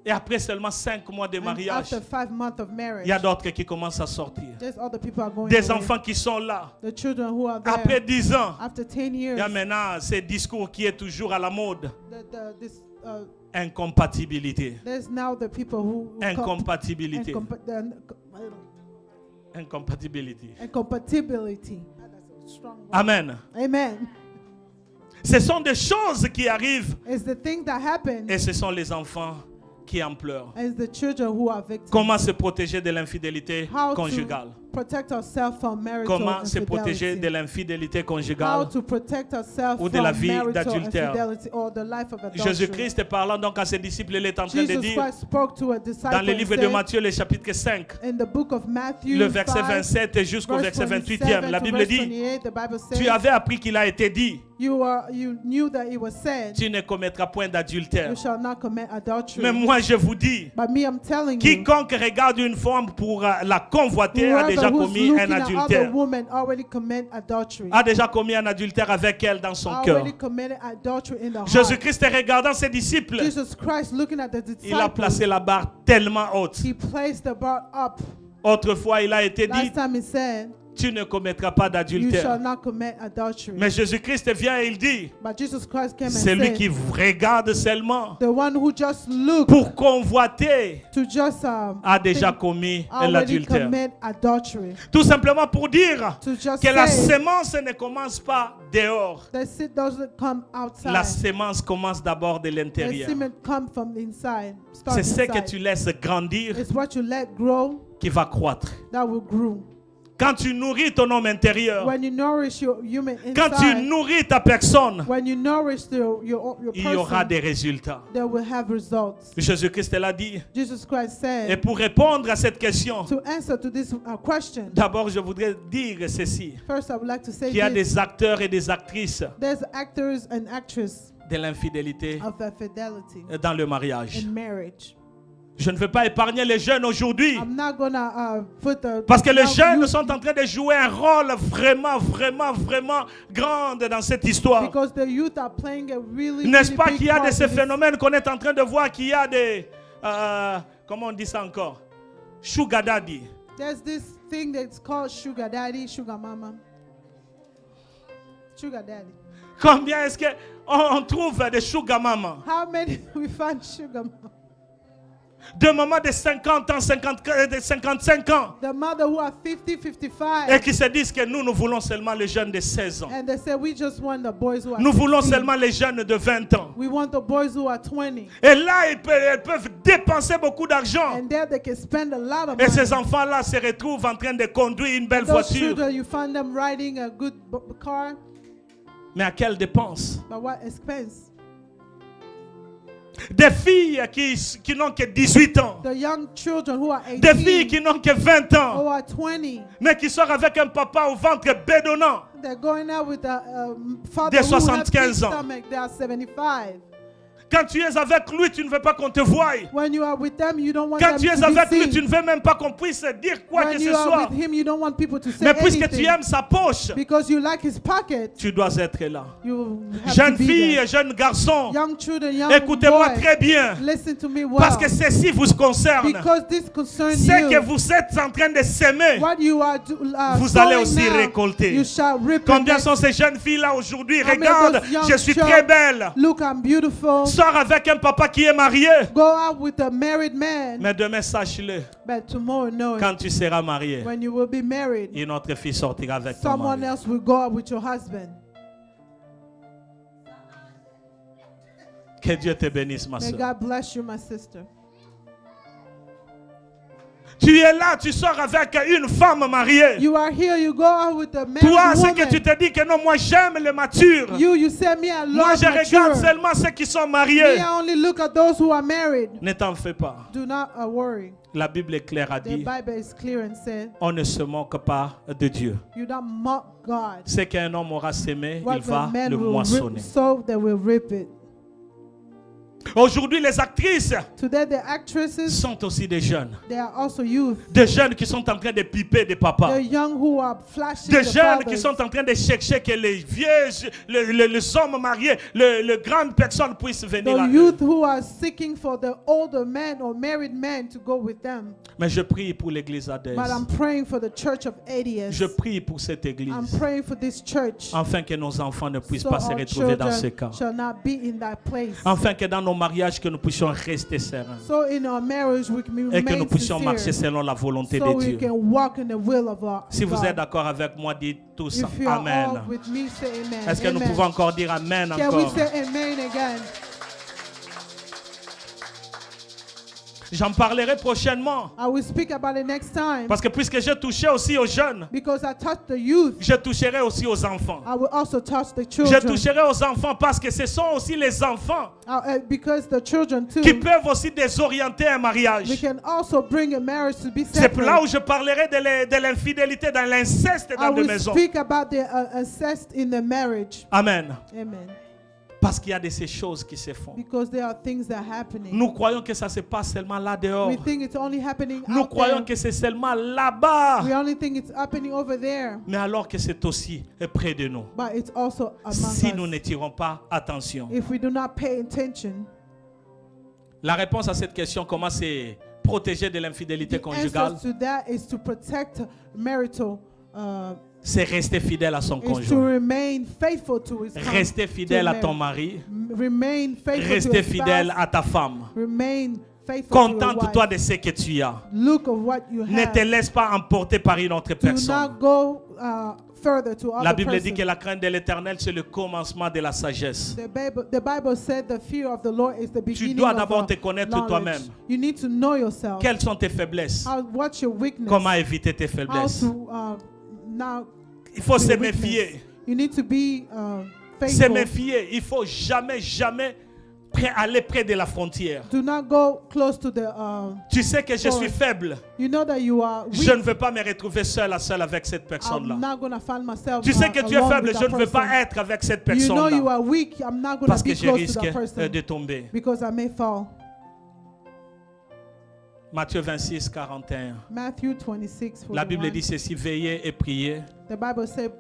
Et après seulement 5 mois de And mariage, after 5 months of il marriage, y a d'autres qui commencent à sortir. there's other people are going Des away. enfants qui sont là. The children who are there. Après 10 ans, After 10 il years, y a maintenant ces discours qui est toujours à la mode. this Incompatibilité. There's now the people who Incompatibilité. Incompatibility. Incompatibility. That's a strong word. Amen. Amen. Ce sont des choses qui arrivent It's the thing that happens. et ce sont les enfants qui en pleurent. It's the children who are victims. Comment se protéger de l'infidélité How conjugale? to protect ourselves from marital Comment se protéger infidelity. de l'infidélité How conjugale? to protect ourselves ou de from la vie marital d'adultère. infidelity or the life of adultery. Jésus-Christ parlant donc à ses disciples, il est en train de Jesus dire Christ spoke to a disciple dans le and livre de said, Matthieu, le chapitre 5, in the book of Matthew, le verset 5, 27 jusqu'au verse verset 27 28e, la to Bible verse dit, 28, the Bible says, tu avais appris qu'il a été dit, you knew that it was said, tu ne commettras point d'adultère. you shall not commit adultery. Mais moi je vous dis, But me, I'm telling you, quiconque regarde une femme pour la convoiter a whoever déjà who's commis looking un at other adultère. women already commit adultery. A déjà commis un adultère avec elle dans son cœur. Already committed adultery in the heart. Jésus-Christ regardant ses disciples, Jesus Christ looking at the il a disciples, placé la barre tellement haute. he placed the bar up. Autrefois, il a été dit, Last time he said, tu ne commettras pas you shall d'adultère. not commit adultery. Mais Jésus-Christ vient et il dit, But Jesus Christ came and celui said, qui regarde seulement the one who just looked pour convoiter to just a déjà think, commis already l'adultère. commit adultery. Tout simplement pour dire To just que la say sémence ne commence pas dehors. the seed doesn't come outside. La sémence commence d'abord de The l'intérieur. seed come from the inside. Start C'est ce que inside. tu laisses grandir It's what you let grow qui va croître. that will grow. Quand tu nourris ton homme intérieur, When you nourish your human quand tu inside, nourris ta personne, when you nourish your il y aura person, des résultats. they will have results. Jésus-Christ l'a dit. Jesus Christ Et said, pour répondre à cette question, to answer to this question, d'abord je voudrais dire ceci, first I would like to say qu'il y a this. des acteurs et des actrices There's actors and actresses de l'infidélité of infidelity dans le mariage. in marriage. Je ne veux pas épargner les jeunes aujourd'hui, I'm not gonna put the parce que les young jeunes youth, sont en train de jouer un rôle vraiment grand dans cette histoire. because the youth are playing a really, N'est-ce really pas big qu'il y a part de in ces this. phénomènes qu'on est en train de voir, qu'il y a des, comment on dit ça encore, sugar daddy. There's this thing that's called sugar daddy, sugar mama. Sugar daddy. Combien est-ce qu'on trouve des sugar mamas? How many we find sugar mama? De mamans de 50 ans, de 55 ans, The mother who are 50, 55, et qui se disent que nous voulons seulement les jeunes de 16 ans. and they say we just want the boys who are Nous voulons 16. seulement les jeunes de 20 ans. We want the boys who are 20. Et là, elles peuvent dépenser beaucoup d'argent. And there they can spend a lot of Et money. ces enfants-là se retrouvent en train de conduire une belle Those voiture. children, you find them riding a good car, Mais à quelle dépense? but what expense? Des filles qui n'ont que 18 ans. The young children who are Des filles 18, qui n'ont que 20 ans. who are 20, Mais qui sortent avec un papa au ventre bédonnant. they're going out with a father Des who has 75 big ans. stomach. They are 75. Quand tu es avec lui, tu ne veux pas qu'on te voie. When you are with them, you don't want Quand them tu es to be avec lui, seen. tu ne veux même pas qu'on puisse dire quoi que When ce you are soit. with him, you don't want people to say Mais puisque tu anything. aimes sa poche, Because you like his pocket, tu dois être là. you have Jeune to be fille, there. jeune garçon, Young children, young écoutez-moi boys, très bien. listen to me well. Parce que ceci vous concerne. Because this concerns Ce que you. vous êtes en train de s'aimer, What you are vous allez sowing aussi now, récolter. you shall reap Combien it. sont ces jeunes filles-là aujourd'hui? How many of Regarde, those young je suis children- très belle. Look, I'm beautiful. Sors avec un papa qui est marié. Go out with a married man. Mais demain, sache-le, But tomorrow, know it. quand tu seras marié, When you will be married, une autre fille sortira avec ton someone mari. else will go out with your husband. Que Dieu te bénisse, ma May soeur. God bless you, my sister. Tu es là, tu sors avec une femme mariée. You are here, you go out with a married Toi, c'est que woman. tu te dis que non, moi j'aime les matures. You say me, I Moi, love je regarde mature. seulement ceux qui sont Me, mariés. I only look at those who are married. Ne t'en fais pas. Do not worry. La Bible est claire, a The dit, Bible is clear and said, on ne se moque pas de Dieu. you don't mock God. Ce qu'un homme aura sémé, il What va the man le will moissonner. sow, they will reap it. Aujourd'hui, les actrices Today, the actresses, sont aussi des jeunes. they are also youth. Des jeunes qui sont en train de piper des papas. The young who are flashing Des the jeunes fathers. qui sont en train de chercher que les vieux, les hommes mariés, les grandes personnes puissent venir à The eux. youth who are seeking for the older men or married men to go with them. Mais je prie pour l'église Adès. But I'm praying for the church of ADS. Je prie pour cette I'm église. praying for this church. Afin que nos enfants ne puissent So pas se our retrouver dans ce children cas. shall not be in that place. Afin que dans nos mariages, que nous puissions rester sereins. So in our marriage we can Et que nous remain puissions marcher sincere. selon la volonté So de we Dieu. can walk in the will of our Si vous God. êtes d'accord avec moi, dites tous If you are Amen. all with me, say amen. Est-ce que nous Amen. pouvons encore dire Amen Can we encore? say amen again? J'en parlerai prochainement. I will speak about it next time. Parce que puisque j'ai touché aussi aux jeunes, Because I touched the youth, je toucherai aussi aux enfants. I will also touch the Je children. toucherai aux enfants parce que ce sont aussi les enfants Because the children too, qui peuvent aussi désorienter un we mariage. can also bring a marriage to be C'est là où separate. je parlerai de l'infidélité, dans l'inceste I dans des will maisons. speak about the incest in the marriage. Amen. Amen. Parce qu'il y a de ces choses qui se font. Because there are things that are happening. Nous croyons que ça se passe seulement là dehors. We think it's only happening Nous out croyons there. que c'est seulement là-bas. We only think it's happening over there. Mais alors que c'est aussi près de nous. But it's also among Si nous us. ne tirons pas attention. If we do not pay attention. La réponse à cette question, comment c'est protéger de l'infidélité The conjugale? answer to that is to protect marital, C'est rester fidèle à son is to conjoint. remain faithful to his Rester fidèle à ton marriage. mari. Remain faithful to Rester his fidèle spouse. à ta femme. Remain faithful to your Contente-toi wife. de ce que tu as. Look of what you Ne te have. laisse pas emporter par une autre Do personne. not go further to La other Bible dit person. que la crainte de l'Éternel, c'est le commencement de la sagesse. The Bible said the fear of the Lord is the beginning dois of d'abord te connaître knowledge. toi-même. You need to know yourself. Quelles sont tes faiblesses? What's your weakness? Comment éviter tes How faiblesses? to now Il faut se your weakness. méfier. You need to be Se faithful. méfier. Il faut jamais aller près de la frontière. Do not go close to the. Tu sais que je suis forest. faible. You know that you are weak. Je ne veux pas me retrouver seul à seul avec cette personne-là. I'm not gonna find myself. Tu sais que tu es alone faible. with Je that ne veux pas person. être avec cette You know you personne-là. are weak. I'm not gonna Parce be que je close to risque that person de tomber. because I may fall. Matthieu 26, 41. Matthew 26. La Bible 41. dit ceci, veillez et priez The Bible said,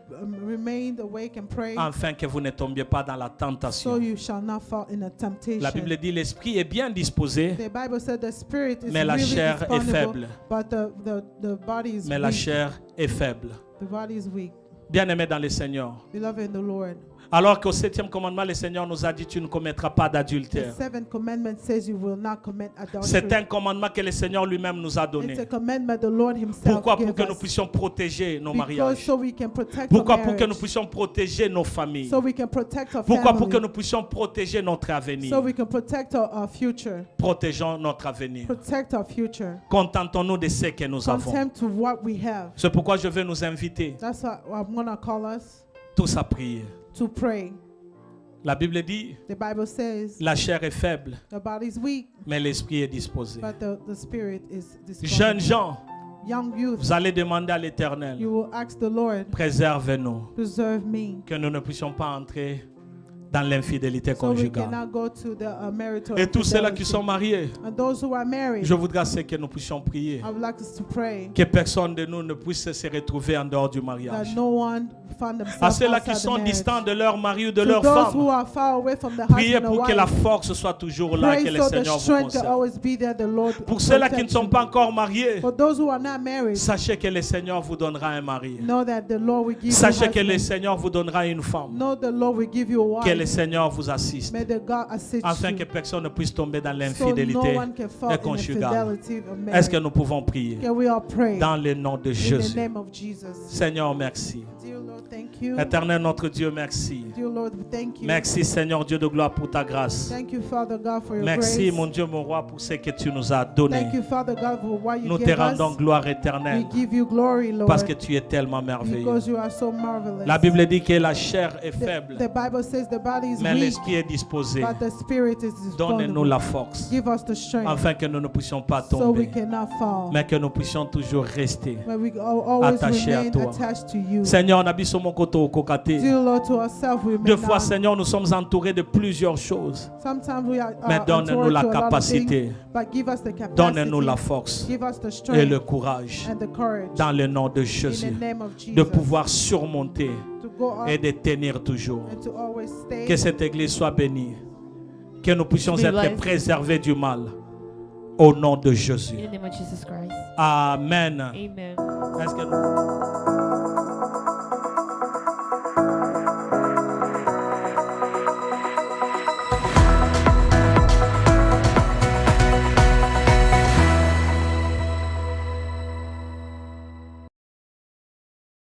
"Remain awake and pray, afin que vous ne tombiez pas dans la so tentation. you shall not fall in a temptation." La Bible dit l'esprit est bien disposé, The Bible said the spirit is mais la really chair est disponible, faible. but the body is Mais la weak. chair est faible. The body is weak. Bien-aimés dans le Seigneur. Beloved in the Lord. Alors qu'au 7e commandement, le Seigneur nous a dit tu ne commettras pas The d'adultère. seventh commandment says you will not commit adultery. C'est un commandement que le Seigneur lui-même nous a donné. It's a commandment the Lord Himself Pourquoi? Pour gave que nous us. puissions protéger nos Because mariages. so we can protect Pourquoi? our Pour que nous marriage. puissions protéger nos familles. So we can protect our Pourquoi? Pour family. que nous puissions protéger notre avenir. So we can protect our future. Protégeons notre avenir. Protect our future. Contentons-nous de ce que nous avons. Content to what we have. C'est pourquoi je veux nous inviter That's what I'm gonna call us tous à prier. to pray. La Bible dit The Bible says la chair est faible, the body is weak, mais l'esprit est disposé. but the spirit is Jeunes disponible. gens, Young youth, vous allez demander à l'Éternel, you will ask the Lord, préserve-nous, preserve me, que nous ne puissions pas entrer dans l'infidélité so we conjugale. cannot go to the marital Et tous ceux-là qui infidelity. sont mariés, And those who are married, je voudrais c'est que nous puissions prier. I would like us to pray Que personne de nous ne puisse se retrouver en dehors du that mariage. no one find À themselves ceux-là qui outside the sont marriage. distants de leur mari ou de To leur those who femme, are far away from the priez husband and pour que la wife, force soit toujours là et pray que le so the Seigneur vous strength can conserve. always be there, the Lord Pour ceux-là qui ne protect sont you. pas encore mariés, For those who are not married, sachez que le Seigneur vous donnera un mari. know that the Lord will give Sachez you que le husband. Seigneur vous donnera une femme. Know the Lord will give you a Que le wife. Seigneur vous assiste. May the God assist Afin you. que personne ne puisse tomber dans So l'infidélité no one can fall in conjugale. infidelity of marriage. Est-ce que nous pouvons prier? Can we all pray Dans le nom de in the Jésus. name of Jesus? Seigneur, merci. Dear Lord, thank you. Éternel notre Dieu, merci. Dear Lord, thank you. Merci Seigneur Dieu de gloire pour ta grâce. Thank you, Father God, for your Merci grace. mon Dieu, mon roi, pour ce que tu nous as donné. Thank you, Father God, for what you Nous te gave us. rendons gloire We éternelle give you glory, Lord, parce que tu es tellement merveilleux. because you are so marvelous. La Bible dit que la chair est faible, The Bible says the body is mais weak, l'esprit est disposé. but the spirit is Donne-nous disponible. la force Give us the strength afin que nous ne puissions pas so we tomber, cannot fall. mais que nous puissions toujours rester. But we always Attachés à remain toi. attached to you. Seigneur, nabiso mokoto kokate. Dear Lord, to ourselves we Deux may fois, not. Seigneur, nous sommes entourés de plusieurs choses. Sometimes we are Mais donne-nous entouraged la to a lot of capacité. things, but give us the capacity. Donne-nous la force Give us the et strength le courage and the courage dans le nom de in Jésus the name of Jesus de pouvoir surmonter to go up et de tenir toujours. and to always stay. Que cette église soit bénie. Que nous puissions To be être blessed. préservés du mal. Au nom de Jésus. In the name of Jesus Christ. Amen. Amen. Est-ce que nous-